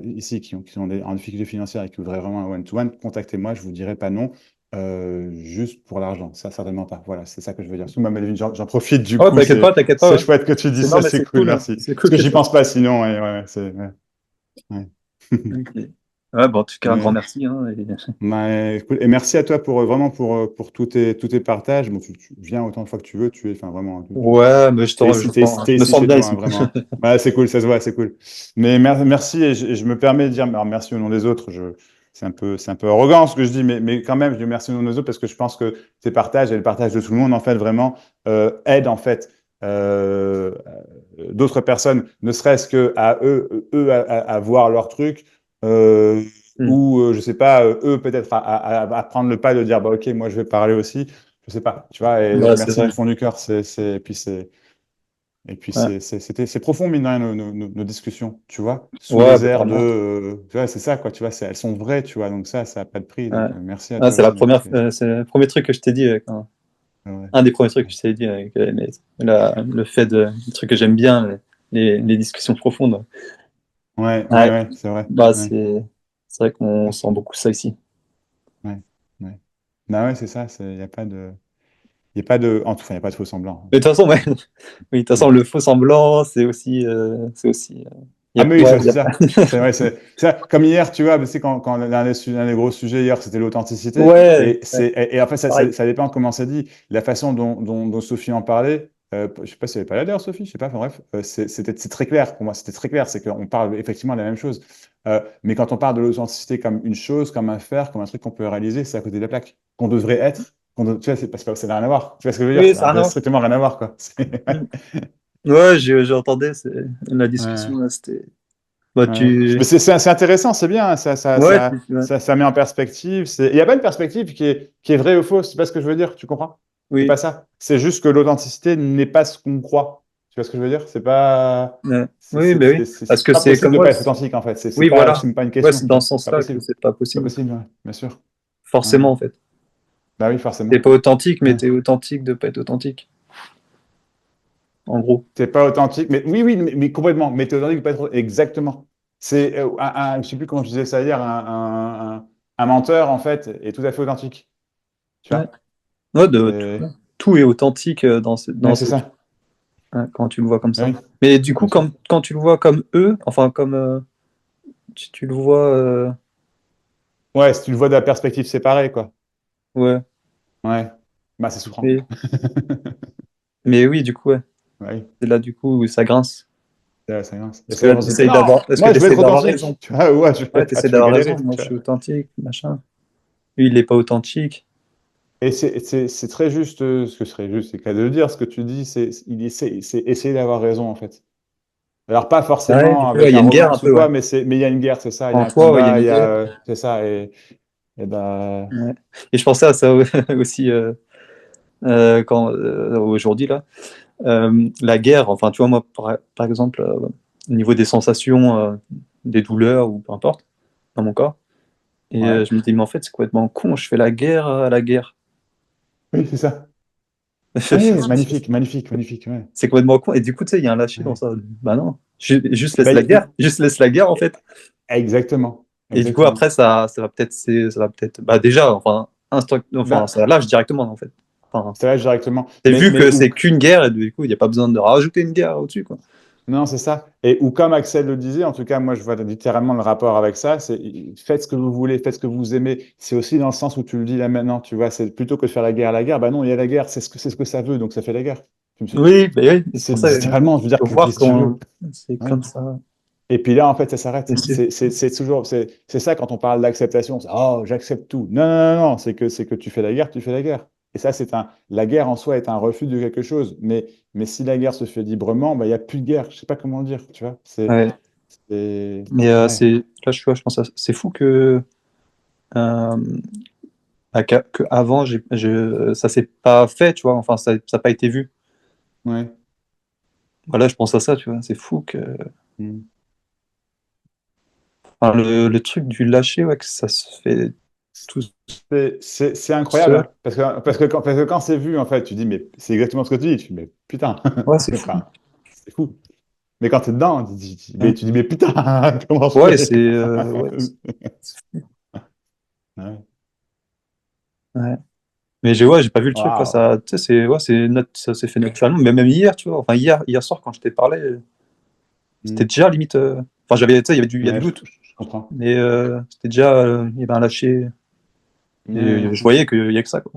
ici qui sont en difficulté financière et qui voudraient vraiment un one-to-one, contactez-moi, je vous dirai pas non, juste pour l'argent. Ça, certainement pas. Voilà, c'est ça que je veux dire. Sous ma Melvin, j'en profite du Oh, coup, t'inquiète pas, c'est ouais. chouette que tu dis Non, ça, mais c'est c'est cool, cool, hein. merci. C'est Parce cool que que j'y tu. pense pas sinon, ouais, ouais. Ok. Ouais, bon, en tout cas, un grand Mais, merci, hein, cool. Et merci à toi pour vraiment pour tous tes partages. Bon, tu viens autant de fois que tu veux. Tu es, enfin vraiment, Ouais, mais je t'es me ici sens chez bien toi, ici. hein, vraiment. Ouais, c'est cool, ça se voit, c'est cool. Mais merci et je me permets de dire alors, merci au nom des autres. C'est un peu arrogant ce que je dis, mais quand même, je dis merci au nom des autres parce que je pense que tes partages et le partage de tout le monde en fait vraiment aident en fait. D'autres personnes, ne serait-ce que à à voir leur truc, Hmm. ou je sais pas, eux peut-être à prendre le pas de dire bah ok, moi je vais parler aussi, je sais pas, tu vois. Et donc Ouais, c'est merci du vrai. fond du cœur. Ouais, C'est profond mine de rien nos discussions, tu vois, sous ouais, les bah, airs de, carrément. tu vois, c'est ça quoi, tu vois, elles sont vraies, tu vois, donc ça a pas de prix, Ouais. donc merci à Ah, toi aussi, hein, c'est le premier truc que je t'ai dit, ouais, un des premiers trucs que je t'ai dit, le fait le truc que j'aime bien, les discussions profondes. Ouais, c'est vrai, bah, ouais, c'est vrai qu'on sent merci, beaucoup ça ici. ouais, ouais. Bah ouais, c'est ça, il y a pas de, il y a pas de, enfin, il y a pas de faux semblant. Mais de toute façon, ouais. Oui, de toute façon, Ouais. le faux semblant, Ah, mais oui, ouais, ça, c'est ça. C'est vrai, c'est ça. Comme hier, tu vois, c'est quand l'un des gros sujets hier, c'était l'authenticité. ouais, ouais, Et après, pareil. ça dépend comment c'est dit. La façon dont Sophie en parlait, je sais pas si elle parlait d'ailleurs, Sophie, je sais pas, enfin bref, c'est très clair pour moi. C'était très clair. C'est qu'on parle effectivement de la même chose. Mais quand on parle de l'authenticité comme une chose, comme un faire, comme un truc qu'on peut réaliser, c'est à côté de la plaque. Qu'on devrait être. Tu vois, ça n'a rien à voir. Tu vois ce que je veux dire? Oui, Ça ça n'a rien n'a à voir. strictement rien à voir, quoi. Mm. Ouais, j'entendais la Ouais. discussion, là, c'était. Bah, Ouais. Mais c'est intéressant, c'est bien, hein, Ouais, ouais. ça met en perspective. Il n'y a pas une perspective qui est vraie ou fausse, c'est pas ce que je veux dire, tu comprends? C'est Oui. pas ça. C'est juste que l'authenticité n'est pas ce qu'on croit. Tu vois ce que je veux dire? C'est pas, Ouais. Oui, bah oui. Parce c'est que pas c'est possible comme de moi. pas être authentique, en fait. Oui, voilà. C'est même pas une Ouais, question, c'est tu dans vois. ce C'est pas sens-là que possible. c'est pas C'est pas possible. possible, ouais, bien sûr. Ouais. Forcément, en fait. Bah oui, T'es forcément. pas authentique, mais Ouais. t'es authentique de pas être authentique. En gros. T'es pas authentique, mais oui, oui, mais complètement. Mais t'es authentique, pas trop. Exactement. C'est, je sais plus comment je disais ça hier, un menteur, en fait, est tout à fait authentique. Tu Ouais. vois? Ouais, C'est tout est authentique ouais, c'est ça. hein, quand tu le vois comme Ah ça. oui, Mais du coup, bien sûr. quand tu le vois comme eux, enfin, comme tu le vois. Ouais, si tu le vois de la perspective séparée, quoi. Ouais. Ouais. Bah, c'est souffrant. Mais, mais oui, du coup, ouais. Ouais, C'est là, du coup, où ça grince. ça grince. Et Parce que c'est là là, qu'on se dit, non, parce que moi, je veux t'essayes être d'avoir raison. authentique. Tu vois, ouais, Ouais, t'essaies tu vas d'avoir raison. galérer. Moi, Tu je vois. suis authentique, machin. Lui, il est pas authentique. Et c'est très juste, ce que serait juste, c'est qu'à de le dire, ce que tu dis, c'est essayer d'avoir raison, en fait. Alors, pas Ouais, du forcément coup, ouais, il avec y a une guerre un arrogance ou peu, ouais. quoi, mais il y a une guerre, c'est ça. Il y a En un toi, ouais, il y a combat, une guerre. c'est ça. Et ben, Ouais. Et je pensais à ça aussi aujourd'hui, là. La guerre, enfin, tu vois, moi, par exemple, au niveau des sensations, des douleurs, ou peu importe, dans mon corps, et ouais. je me dis, mais en fait, c'est complètement con, je fais la guerre à la guerre. Oui, c'est ça. Oui, magnifique, magnifique, magnifique. Ouais. C'est complètement con. Et du coup, tu sais, il y a un lâcher dans Ouais. ça. Bah non, juste laisse Bah, la guerre. Juste laisse la guerre, en fait. exactement, Et du coup, exactement. après, ça va peut-être, bah déjà, enfin, enfin, Ben, ça lâche directement, en fait. Enfin, c'est là directement. t'as vu que Ou, c'est qu'une guerre, et du coup, il n'y a pas besoin de rajouter une guerre au-dessus, quoi. Non, c'est ça. Et ou comme Axel le disait, en tout cas, moi, je vois littéralement le rapport avec ça. C'est faites ce que vous voulez, faites ce que vous aimez. C'est aussi dans le sens où tu le dis là maintenant, tu vois, c'est plutôt que de faire la guerre. Bah non, il y a la guerre, c'est ce que ça veut, donc ça fait la guerre. Oui, bah oui, c'est C'est pour ça. littéralement, je veux dire, Faut voir qu'est-ce que tu quand veux? c'est Ouais. comme ça. Et puis là, en fait, ça Et s'arrête. C'est toujours, c'est ça quand on parle d'acceptation. C'est, oh, j'accepte tout. Non, non, non, non, c'est que tu fais la guerre, tu fais la guerre. Et ça, la guerre en soi est un refus de quelque chose. Mais si la guerre se fait librement, bah, il n'y a plus de guerre. Je sais pas comment dire, tu vois. ouais. Mais Ouais, je pense que c'est fou euh, que avant ça s'est pas fait, tu vois. Enfin, ça n'a pas été vu. ouais. Voilà, je pense à ça, tu vois. C'est fou que Mm. enfin, le truc du lâcher, ouais, que ça se fait tout C'est incroyable, seul. hein. Parce que quand c'est vu, en fait, tu dis, mais c'est exactement ce que tu dis. Tu dis, mais putain, Ouais, c'est fou. enfin, c'est fou. Mais quand tu es dedans, Ouais, tu dis, mais putain, comment je ouais, fais, ouais, quoi? Ouais. ouais. Mais j'ai pas vu le truc, quoi. Waouh. Ça, tu sais, ça s'est fait naturellement. Mais même hier, tu vois. Enfin, hier soir, quand je t'ai parlé, c'était Mm. déjà limite. Enfin, tu sais, il y a du Ouais, doute. je comprends. Mais c'était déjà, il y avait un lâcher. Et Ouais. je voyais qu'il y a que ça, quoi.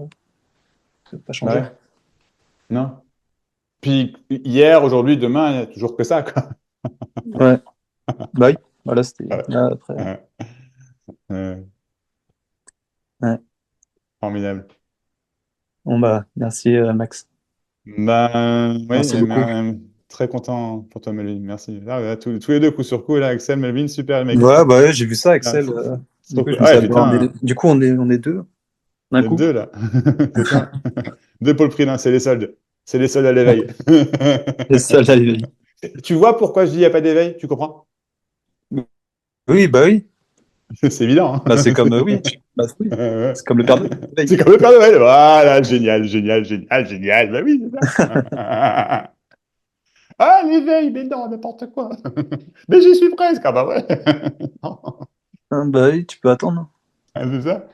Ça n'a pas Bah changé. ouais. Non. Puis hier, aujourd'hui, demain, il n'y a toujours que ça, quoi. Ouais. Bah oui. Voilà, c'était Ouais. là après. Ouais. Ouais. Formidable. Bon, bah, merci, Max. Ben, oui, Merci beaucoup. très content pour toi, Melvin. Merci. Ah, ouais, tous les deux, coup sur coup, là, Axel, Melvin, super, les mecs. Ouais, bah ouais, j'ai vu ça, Ah, Excel. c'est Du trop coup, cool. je me Ah, suis ouais, dit, ah, bah, putain, du coup, on est deux il d'un y a coup. deux, là. C'est ça. Deux pour le prix d'un, c'est les soldes. C'est les soldes à l'éveil. C'est ça, là, l'éveil. Tu vois pourquoi je dis il n'y a pas d'éveil? Tu comprends? Oui, bah oui. C'est évident, Bah, c'est hein. comme, oui. Bah, oui. Ouais. C'est comme le Père Noël, l'éveil. C'est comme le Père Noël. Voilà, génial, génial, génial, génial. Bah oui, c'est ça. Ah, l'éveil, mais non, n'importe quoi. Mais j'y suis presque. Ah bah ouais. Ah, bah oui, tu peux attendre. Ah, c'est ça?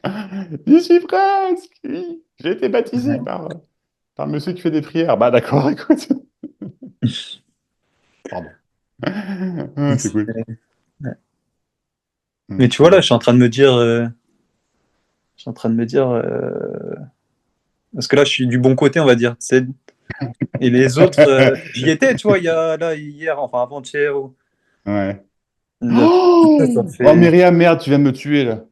J'y suis presque. Oui. J'ai été baptisé Ouais. par monsieur qui fait des prières. Bah d'accord, écoute. Pardon. Ah, c'est cool. Ouais. Mais tu vois, là, Cool. je suis en train de me dire, parce que là, je suis du bon côté, on va dire. Et les autres, j'y étais, tu vois, là, hier, enfin avant-hier. Ouais. Ça Oh! Oh, fait. Myriam, merde, tu viens de me tuer, là.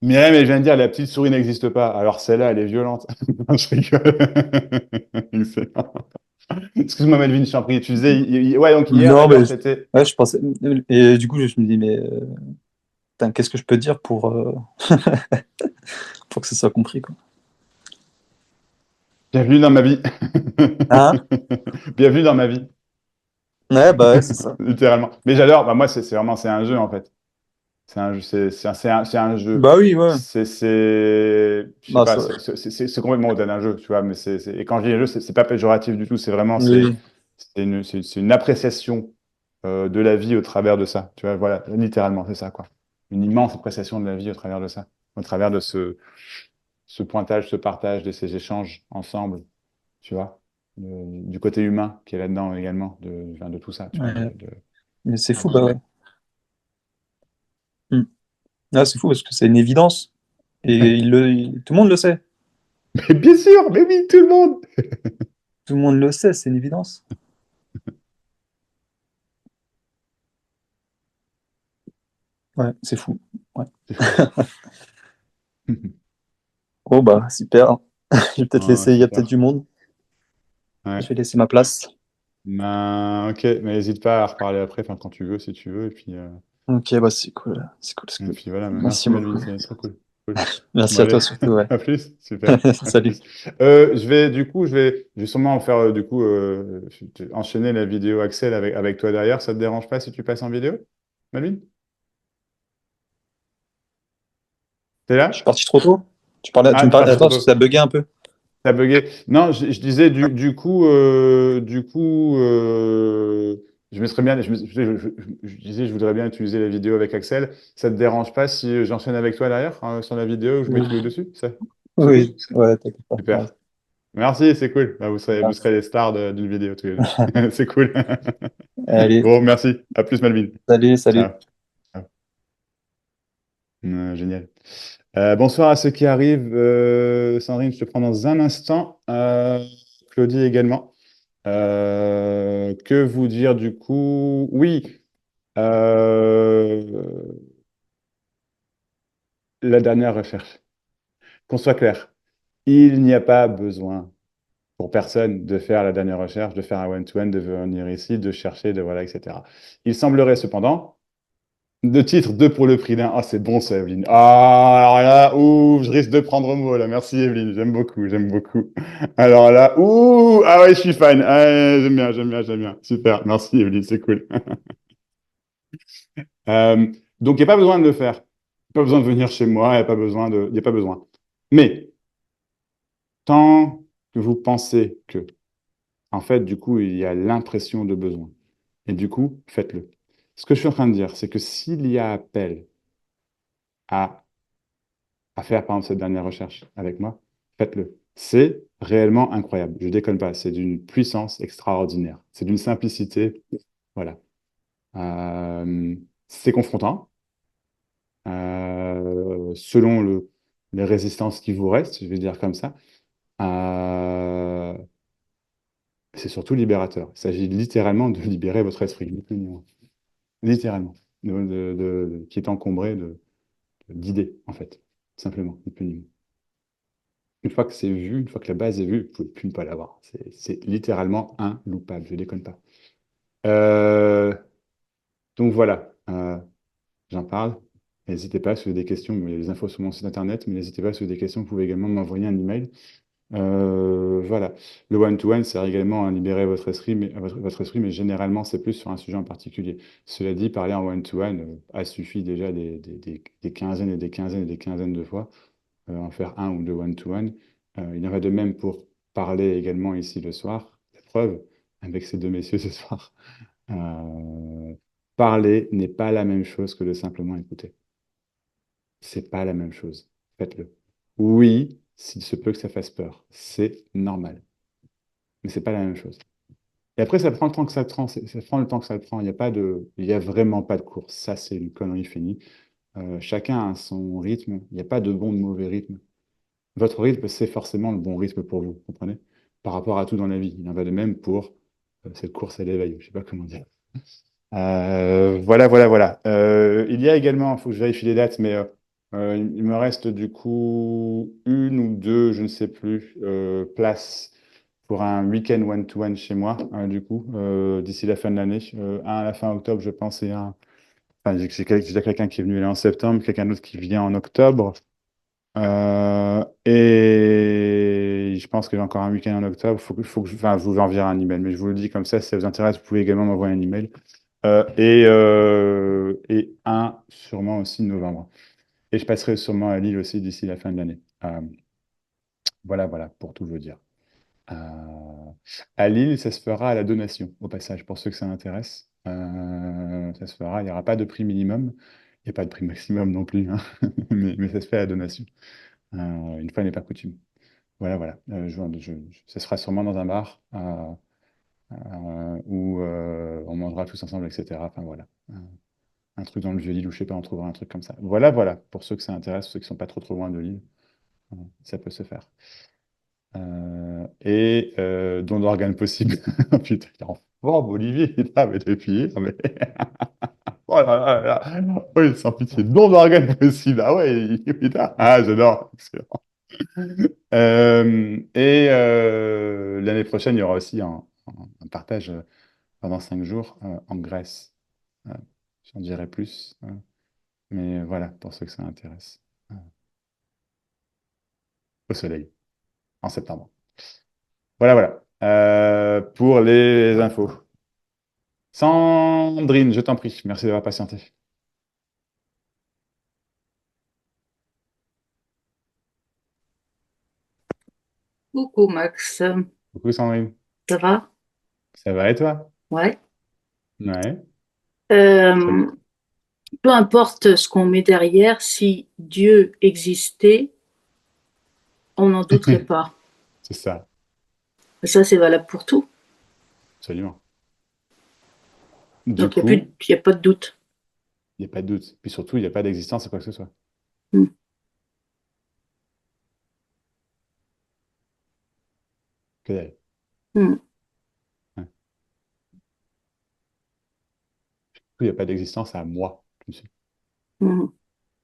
Myriam, elle vient de dire la petite souris n'existe pas. Alors celle-là, elle est violente. Non, je rigole. Excellent. Excuse-moi, Melvin, je t'en prie. Tu disais, ouais, donc hier, Non, d'accord, mais c'était. ouais, je pensais. Et du coup, je me dis, mais putain, qu'est-ce que je peux dire pour que ce soit compris, quoi. Bienvenue dans ma vie. Hein? Bienvenue dans ma vie. Ouais, bah ouais, c'est ça. Littéralement. Mais j'adore. Bah, moi, c'est vraiment, c'est un jeu, en fait. C'est un jeu, c'est un jeu. Bah oui, ouais. Je sais Bah, pas, ça, c'est complètement au-delà d'un jeu, tu vois. Mais et quand je dis un jeu, c'est pas péjoratif du tout. C'est vraiment, oui. c'est une appréciation de la vie au travers de ça. Tu vois, voilà, littéralement, c'est ça, quoi. Une immense appréciation de la vie au travers de ça, au travers de ce pointage, ce partage, de ces échanges ensemble, tu vois, du côté humain qui est là-dedans également, enfin, de tout ça, tu vois. Ouais. Mais c'est fou, bah Ouais. ouais. Hmm. Ah, c'est fou parce que c'est une évidence. Et tout le monde le sait. Mais bien sûr, mais oui, tout le monde. Tout le monde le sait, c'est une évidence. Ouais, c'est fou. Ouais. C'est fou. Oh, bah, super. Je vais peut-être Ah, laisser, il y a peut-être super. du monde. Je Ouais. vais laisser ma place. Ben, ok, mais n'hésite pas à reparler après, enfin, quand tu veux, si tu veux. Ok, bah c'est cool. C'est cool, c'est Et cool. puis voilà, Merci merci Melvin, beaucoup. c'est trop cool. Cool. Bon, Merci à toi allez, surtout, ouais. à plus, super, à Salut. plus. Je vais sûrement faire, enchaîner la vidéo Axel avec toi derrière. Ça te dérange pas si tu passes en vidéo, Melvin? T'es Je suis là? parti trop tôt. Tu Ah, me tu es parlais. parti trop Attends, parce que ça tôt. a bugué un peu. T'as bugué. Non, je disais je me serais bien, je disais, je voudrais bien utiliser la vidéo avec Axel. Ça te dérange pas si j'enchaîne avec toi derrière, hein, sur la vidéo, je mets Oui, tous les dessus? Ça, c'est oui, cool? ouais, t'inquiète pas. Ouais. Super. Merci, c'est cool. Bah, vous Mince. serez les stars d'une vidéo tous les deux. C'est cool. Allez, Bon, merci. À plus, Melvin. salut, Ciao. salut. Ciao. Génial. Bonsoir à ceux qui arrivent. Sandrine, je te prends dans un instant. Claudie également. Que vous dire du coup? Oui, euh, la dernière recherche. Qu'on soit clair, il n'y a pas besoin pour personne de faire la dernière recherche, de faire un one-to-one, de venir ici, de chercher, de voilà, etc. Il semblerait cependant, deux titres, deux pour le prix d'un. Ah, c'est bon ça, Evelyne. Ah, alors là, ouh, je risque de prendre mot là. Merci, Evelyne. J'aime beaucoup, j'aime beaucoup. Alors là, ouh, ah ouais, je suis fan. Ah, ouais, j'aime bien, j'aime bien, j'aime bien. Super, merci, Evelyne, c'est cool. Donc, il n'y a pas besoin de le faire. Pas besoin de venir chez moi, il n'y a pas besoin de. Il n'y a pas besoin. Mais, tant que vous pensez que, en fait, du coup, il y a l'impression de besoin, et du coup, faites-le. Ce que je suis en train de dire, c'est que s'il y a appel à faire, par exemple, cette dernière recherche avec moi, faites-le. C'est réellement incroyable. Je déconne pas. C'est d'une puissance extraordinaire. C'est d'une simplicité. Voilà. C'est confrontant. Selon les résistances qui vous restent, je vais dire comme ça. Euh, c'est surtout libérateur. Il s'agit littéralement de libérer votre esprit, ni plus ni moins. Littéralement. Qui est encombré d'idées, en fait. Simplement, ni plus ni moins. Une fois que c'est vu, une fois que la base est vue, vous ne pouvez plus ne pas l'avoir. C'est littéralement inloupable, je ne déconne pas. Euh, donc voilà, j'en parle. N'hésitez pas si vous avez des questions. Il y a des infos sur mon site internet, mais n'hésitez pas si vous avez des questions, vous pouvez également m'envoyer un email. Voilà. Le one-to-one sert également à libérer votre esprit, votre esprit, mais généralement, c'est plus sur un sujet en particulier. Cela dit, parler en one-to-one a suffi déjà des quinzaines et des quinzaines et des quinzaines de fois. En faire un ou deux one-to-one. Il en va de même pour parler également ici le soir. La preuve, avec ces deux messieurs ce soir. Euh, Parler n'est pas la même chose que de simplement écouter. C'est pas la même chose. Faites-le. Oui, s'il se peut que ça fasse peur. C'est normal. Mais c'est pas la même chose. Et après, ça prend le temps que ça prend. Ça prend le temps que ça prend. Il y a vraiment pas de course. Ça, c'est une connerie finie. Chacun a son rythme. Il n'y a pas de bon, de mauvais rythme. Votre rythme, c'est forcément le bon rythme pour vous, comprenez? Par rapport à tout dans la vie. Il en va de même pour cette course à l'éveil, je ne sais pas comment dire. Voilà, voilà, voilà. Il y a également, il faut que je vérifie les dates, mais il me reste du coup une ou deux, je ne sais plus, places pour un week-end one-to-one chez moi, du coup, d'ici la fin de l'année. Un à la fin octobre, je pense, et un. Enfin, j'ai déjà quelqu'un qui est venu là en septembre, quelqu'un d'autre qui vient en octobre. Et je pense que j'ai encore un week-end en octobre. Enfin, je vous enverrai un email, mais je vous le dis comme ça, si ça vous intéresse, vous pouvez également m'envoyer un email. Et un sûrement aussi novembre. Et je passerai sûrement à Lille aussi d'ici la fin de l'année. Voilà, voilà, pour tout vous dire. Euh, à Lille, ça se fera à la donation, au passage, pour ceux que ça intéresse. Ça se fera, il n'y aura pas de prix minimum, il n'y a pas de prix maximum non plus, hein. Mais ça se fait à la donation. Une fois n'est pas coutume. Voilà, voilà. Ça sera sûrement dans un bar où on mangera tous ensemble, etc. Enfin voilà. Un truc dans le Vieux-Lille où je sais pas, on trouvera un truc comme ça. Voilà, voilà. Pour ceux que ça intéresse, ceux qui sont pas trop trop loin de Lille, ça peut se faire. Don d'organes possible. Oh, putain, il est en forme, Olivier, il est là, mais depuis hier, mais. Oh là là là là. Oui, sans pitié. Don d'organes possible. Ah ouais, putain. Ah, j'adore. Excellent. L'année prochaine, il y aura aussi un partage pendant 5 jours en Grèce. Euh, J'en dirai plus. Mais voilà, pour ceux que ça intéresse. Au soleil, en septembre. Voilà, voilà. Pour les infos. Sandrine, je t'en prie. Merci d'avoir patienté. Coucou Max, ça Coucou Sandrine. va? Ça va et toi? Ouais. Ouais. Très Euh, bien. Peu importe ce qu'on met derrière, si Dieu existait, on n'en douterait pas. C'est ça. Ça, c'est valable pour tout. Absolument. Du Donc, il coup, n'y a pas de doute. il n'y a pas de doute. Puis surtout, il n'y a pas d'existence à quoi que ce soit. Mm. Que dalle. Mm. Ouais. Du coup, il n'y a pas d'existence à moi. Je suis Mm.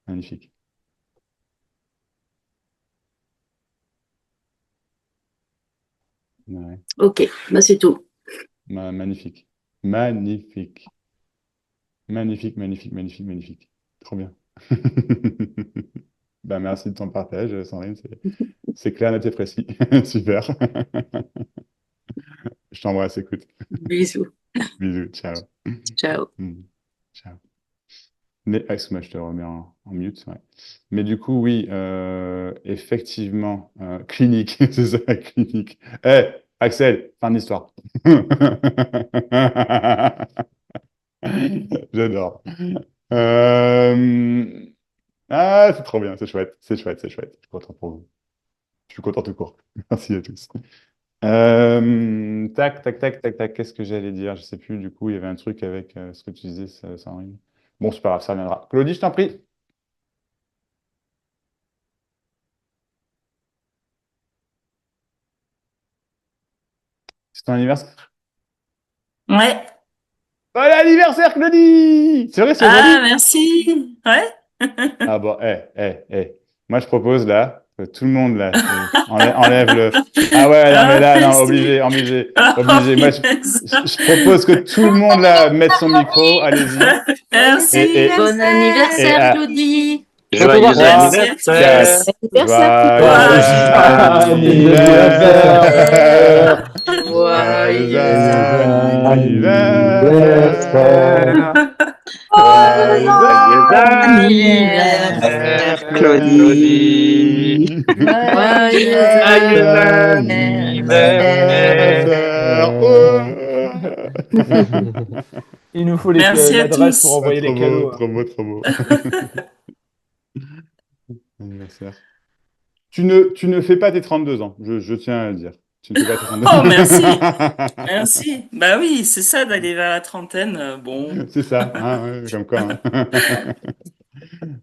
magnifique. Ouais. Ok, bah, c'est tout. Magnifique. Magnifique. Magnifique, magnifique, magnifique, magnifique. Trop bien. Bah, merci de ton partage, Sandrine. C'est clair, net et précis. Super. Je t'embrasse, écoute. Bisous. Bisous, ciao. Ciao. Mm. Ciao. Mais, excuse-moi, je te remets en mute. Ouais. Mais du coup, oui, effectivement, clinique, c'est ça, clinique. Eh, Axel, fin de l'histoire. J'adore. Euh, Ah, c'est trop bien, c'est chouette, c'est chouette, c'est chouette. Je suis content pour vous. Je suis content tout court. Merci à tous. Tac, tac, tac, tac, tac. Qu'est-ce que j'allais dire? Je sais plus. Du coup, il y avait un truc avec ce que tu disais, Sandrine. Bon, c'est pas grave, ça reviendra. Claudie, je t'en prie. C'est ton anniversaire. Ouais. Bon anniversaire, Claudie! C'est vrai, c'est Ah, aujourd'hui? merci. Ouais. Ah bon, Moi, je propose là, que tout le monde là, enlève le. Ah ouais, non, mais Ah, là, non, merci. obligé, obligé, Oh, obligé. Moi, punaise. je propose que tout le monde là mette son micro, allez-y. Merci. Et, Bon et anniversaire, à Claudie. Joyeux 3, Merci à anniversaire! tous. 4. Anniversaire, Joyeux Anniversaire! anniversaire! Joyeux Joyeux anniversaire! Anniversaire! Joyeux Joyeux anniversaire, anniversaire, Claudie. anniversaire! Claudie! Joyeux Joyeux Joyeux anniversaire. anniversaire! Oh. Il nous faut Merci à l'adresse pour tous. Ah, envoyer les trop beau, cadeaux, hein. trop beau, trop beau. Anniversaire. Tu ne fais pas tes 32 ans, je tiens à le dire. Tu ne fais pas tes 32 Oh, merci. ans. Merci. Bah oui, c'est ça d'aller vers la trentaine. Bon. C'est ça, hein, ouais, comme quoi, hein.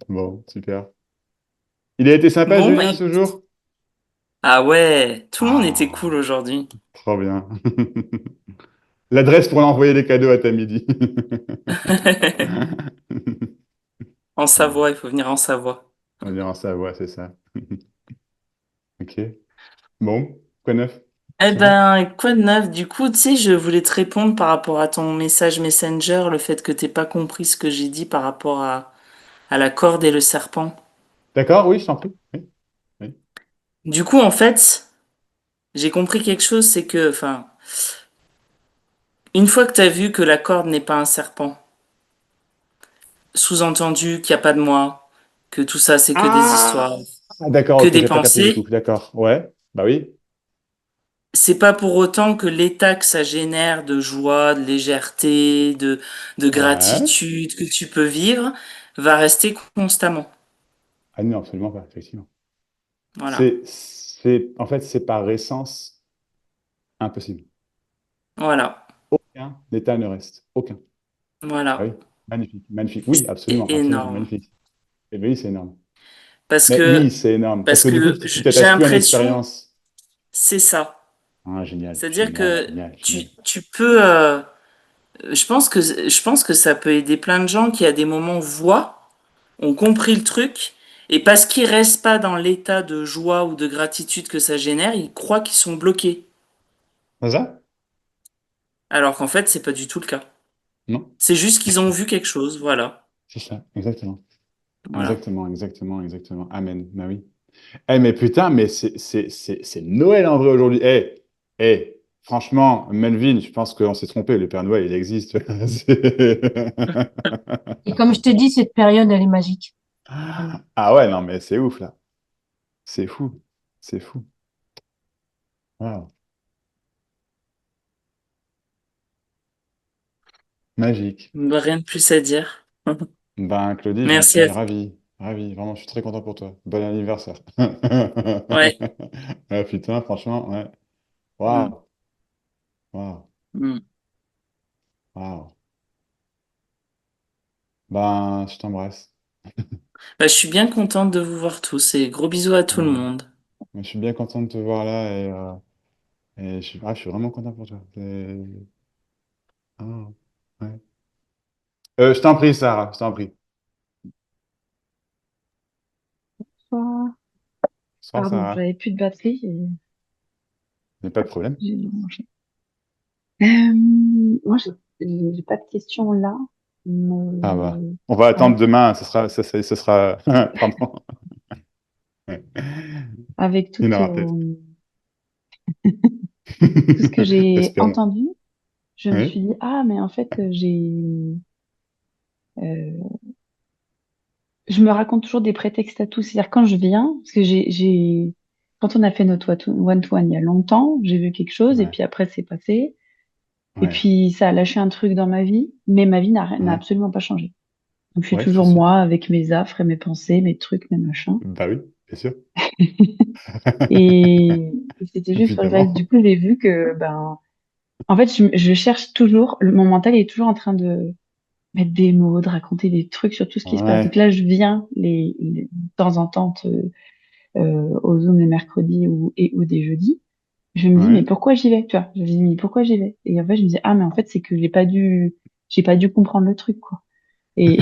Bon, super. Il a été sympa, Bon, bah Julien, ce écoute. jour? Ah ouais, tout le monde était Ah, cool aujourd'hui. trop bien. L'adresse pour l'envoyer les cadeaux à ta midi. En Bon, Savoie, il faut venir en Savoie. on dirait en Savoie, c'est ça. Ok. Bon, quoi de neuf? Eh Ça va? ben, quoi de neuf? Du coup, tu sais, je voulais te répondre par rapport à ton message Messenger, le fait que t'aies pas compris ce que j'ai dit par rapport à la corde et le serpent. D'accord, oui, je t'en prie. Oui, oui. Du coup, en fait, j'ai compris quelque chose, c'est que, enfin, une fois que t'as vu que la corde n'est pas un serpent, sous-entendu qu'il n'y a pas de moi, que tout ça c'est que des Ah, histoires, d'accord, que ok, des j'ai pas capté du coup. pensées, D'accord, ouais, bah oui. c'est pas pour autant que l'état que ça génère de joie, de légèreté, de Ouais. gratitude que tu peux vivre va rester constamment. Ah non, absolument pas, effectivement. Voilà. En fait, c'est par essence impossible. Voilà. Aucun état ne reste. Aucun. Ah Voilà. oui, magnifique, magnifique. Oui, C'est absolument, absolument, énorme. magnifique. Et oui, c'est énorme. Parce Mais que, oui, c'est énorme. Parce parce que du coup, que tu j'ai t'attaches plus à une l'impression, expérience. c'est ça. Ah, génial, C'est-à-dire génial, que génial, tu, génial. tu peux, je pense que ça peut aider plein de gens qui à des moments voient, ont compris le truc, et parce qu'ils restent pas dans l'état de joie ou de gratitude que ça génère, ils croient qu'ils sont bloqués. C'est ça? Alors qu'en fait, c'est pas du tout le cas. Non? C'est juste qu'ils ont vu quelque chose, voilà. C'est ça, exactement. Voilà. Exactement, exactement, exactement. Amen. Bah oui. Eh, mais putain, mais c'est Noël en vrai aujourd'hui. Franchement, Melvin, je pense qu'on s'est trompé. Le Père Noël, il existe. Et comme je te dis, cette période, elle est magique. Ah ouais, non, mais c'est ouf là. C'est fou. C'est fou. Waouh. Magique. Rien de plus à dire. Ben, Claudie, j'en Merci à suis toi. ravi. Ravi. Vraiment, je suis très content pour toi. Bon anniversaire. Ouais. Ah, putain, franchement, ouais. Mm. Waouh. Waouh, Mm. waouh. Ben, je t'embrasse. Bah, je suis bien contente de vous voir tous et gros bisous à tout le Ouais. monde. Moi, je suis bien content de te voir là et je suis vraiment content pour toi. Ah, ouais. Je t'en prie, Sarah, je t'en prie. Bonsoir. Sois Pardon, Sarah. j'avais plus de batterie et Mais pas de problème. j'ai dû manger. Moi, j'ai pas de questions là, Ah bah, mais on va attendre avec, demain. Ce sera, pardon. Ouais. avec Une heure tête. tout ce que j'ai Espérons. entendu, je me Oui. suis dit, ah, mais en fait, euh, je me raconte toujours des prétextes à tout. C'est-à-dire quand je viens, parce que quand on a fait notre one-to-one il y a longtemps, j'ai vu quelque chose et Ouais. puis après c'est passé. Et Ouais. puis ça a lâché un truc dans ma vie, mais ma vie n'a Ouais. absolument pas changé. Donc, je suis Ouais, c'est toujours sûr. moi avec mes affres et mes pensées, mes trucs, mes machins. Bah oui, bien sûr. Et c'était juste pour ça. Du Évidemment. coup, j'ai vu que, ben, en fait, je cherche toujours, mon mental est toujours en train de mettre des mots, de raconter des trucs sur tout ce qui se passe. Donc Ouais. là, je viens de temps en temps au Zoom les mercredis ou des jeudis. Je me dis, mais Ouais. pourquoi j'y vais? Tu vois, je me dis, mais pourquoi j'y vais? Et en fait, je me dis, ah, mais en fait, c'est que j'ai pas dû comprendre le truc, quoi. Et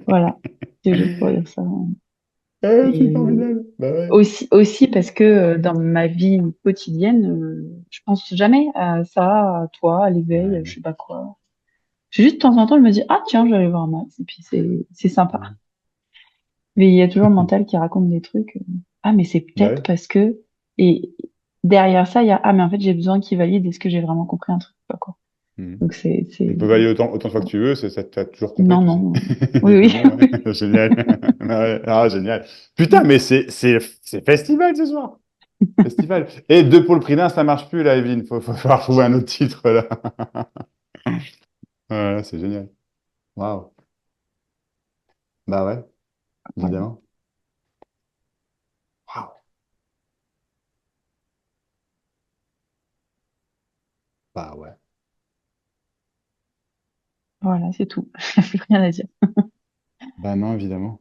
voilà. C'est juste pour dire ça. Ah, c'est Et formidable. Bah ouais. aussi parce que dans ma vie quotidienne, je pense jamais à ça, à toi, à l'éveil, je Ouais. sais pas quoi. Juste de temps en temps, je me dis, ah tiens, je vais aller voir Max, et puis c'est sympa. Mais il y a toujours le mental qui raconte des trucs. Ah, mais c'est Bah peut-être oui. parce que. Et derrière ça, il y a, ah, mais en fait, j'ai besoin qu'il valide est-ce que j'ai vraiment compris un truc, pas quoi. Hmm. Donc Il peut valider autant de fois que tu veux, t'as toujours compris, non, tu sais. non. Oui, oui. Évidemment, ouais. Génial. Ah, ouais. Ah, génial. Putain, mais c'est festival ce soir. Festival. Et deux pour le prix d'un, ça marche plus, là, Evelyne. Faut falloir trouver un autre titre, là. Ouais, c'est génial. Waouh. Bah ouais, Voilà. évidemment. Waouh. Bah ouais. Voilà, c'est tout. J'ai plus rien à dire. Bah non, évidemment.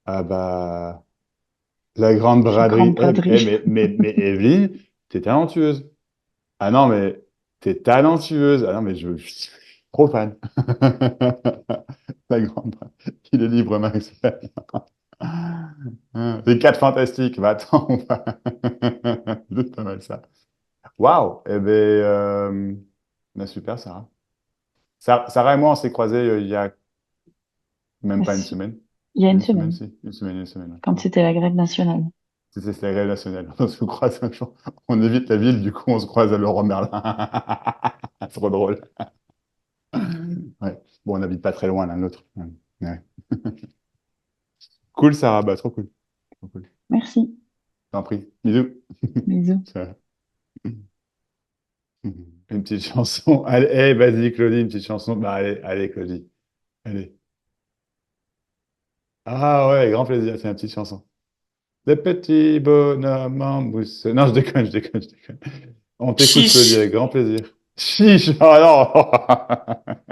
Ah bah, la grande braderie. Grande braderie. Mais Evelyne, t'es talentueuse. Ah non, mais t'es talentueuse. Ah non, mais je suis trop fan. La grande braderie. Il est libre, Max. Les quatre fantastiques. Bah attends, c'est pas mal ça. Waouh! Eh ben, bah, super, Sarah. Sarah et moi, on s'est croisés il y a même pas une semaine. Il y a une Une semaine, semaine, si. Une semaine. Ouais. quand Ouais. c'était la grève nationale. C'est la grève nationale. On se croise un jour. On évite la ville, du coup, on se croise à Leroy Merlin. Trop drôle. Ouais. Bon, on n'habite pas très loin l'un de l'autre. Ouais. Ouais. Cool, Sarah. Bah, trop cool. Trop cool. Merci. T'en prie. Bisous. Bisous. Ciao. Une petite chanson. Allez, hey, vas-y, Claudie, une petite chanson. Bah, allez, Claudie. Allez. Ah ouais, grand plaisir. C'est une petite chanson. Des petits bonhommes en mousse. Non, je déconne. On t'écoute, Claudie, Chiche! avec grand plaisir. Chiche! Ah non!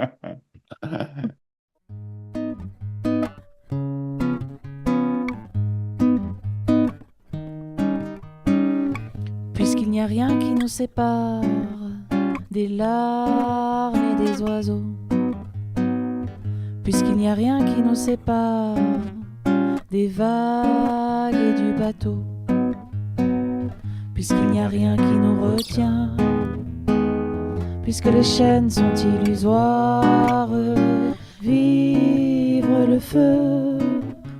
Puisqu'il n'y a rien qui nous sépare des larmes et des oiseaux, puisqu'il n'y a rien qui nous sépare des vagues et du bateau, puisqu'il n'y a rien qui nous retient, puisque les chaînes sont illusoires, vivre le feu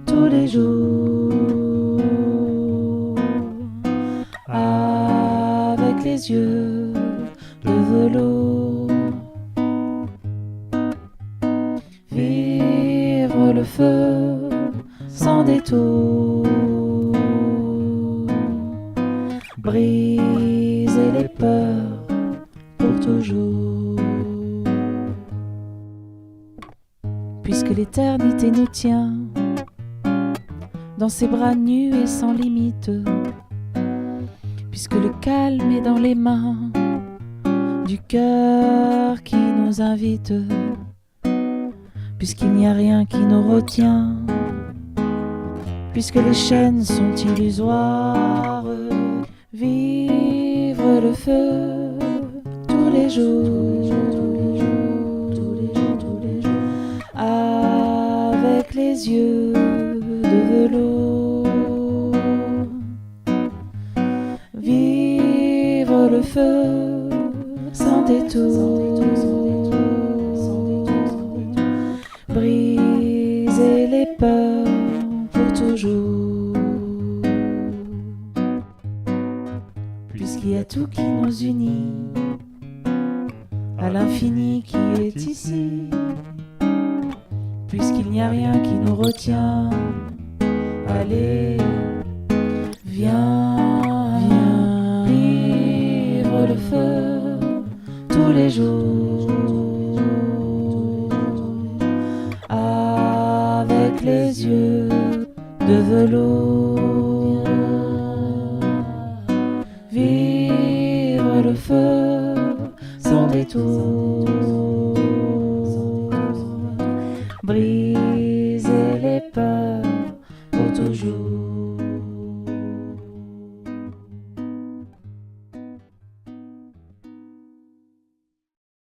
tous les jours, avec les yeux de velours, vivre le feu sans détour, briser les peurs pour toujours. Puisque l'éternité nous tient dans ses bras nus et sans limite, puisque le calme est dans les mains du cœur qui nous invite, puisqu'il n'y a rien qui nous retient, puisque les chaînes sont illusoires. Vivre le feu tous les jours, avec les yeux de velours. Vivre le feu sans détour, briser les peurs pour toujours, puisqu'il y a tout qui nous unit à l'infini qui est ici, puisqu'il n'y a rien qui nous retient. Allez, viens, viens, vivre le feu tous les jours, avec les yeux de velours. Vivre le feu sans détour,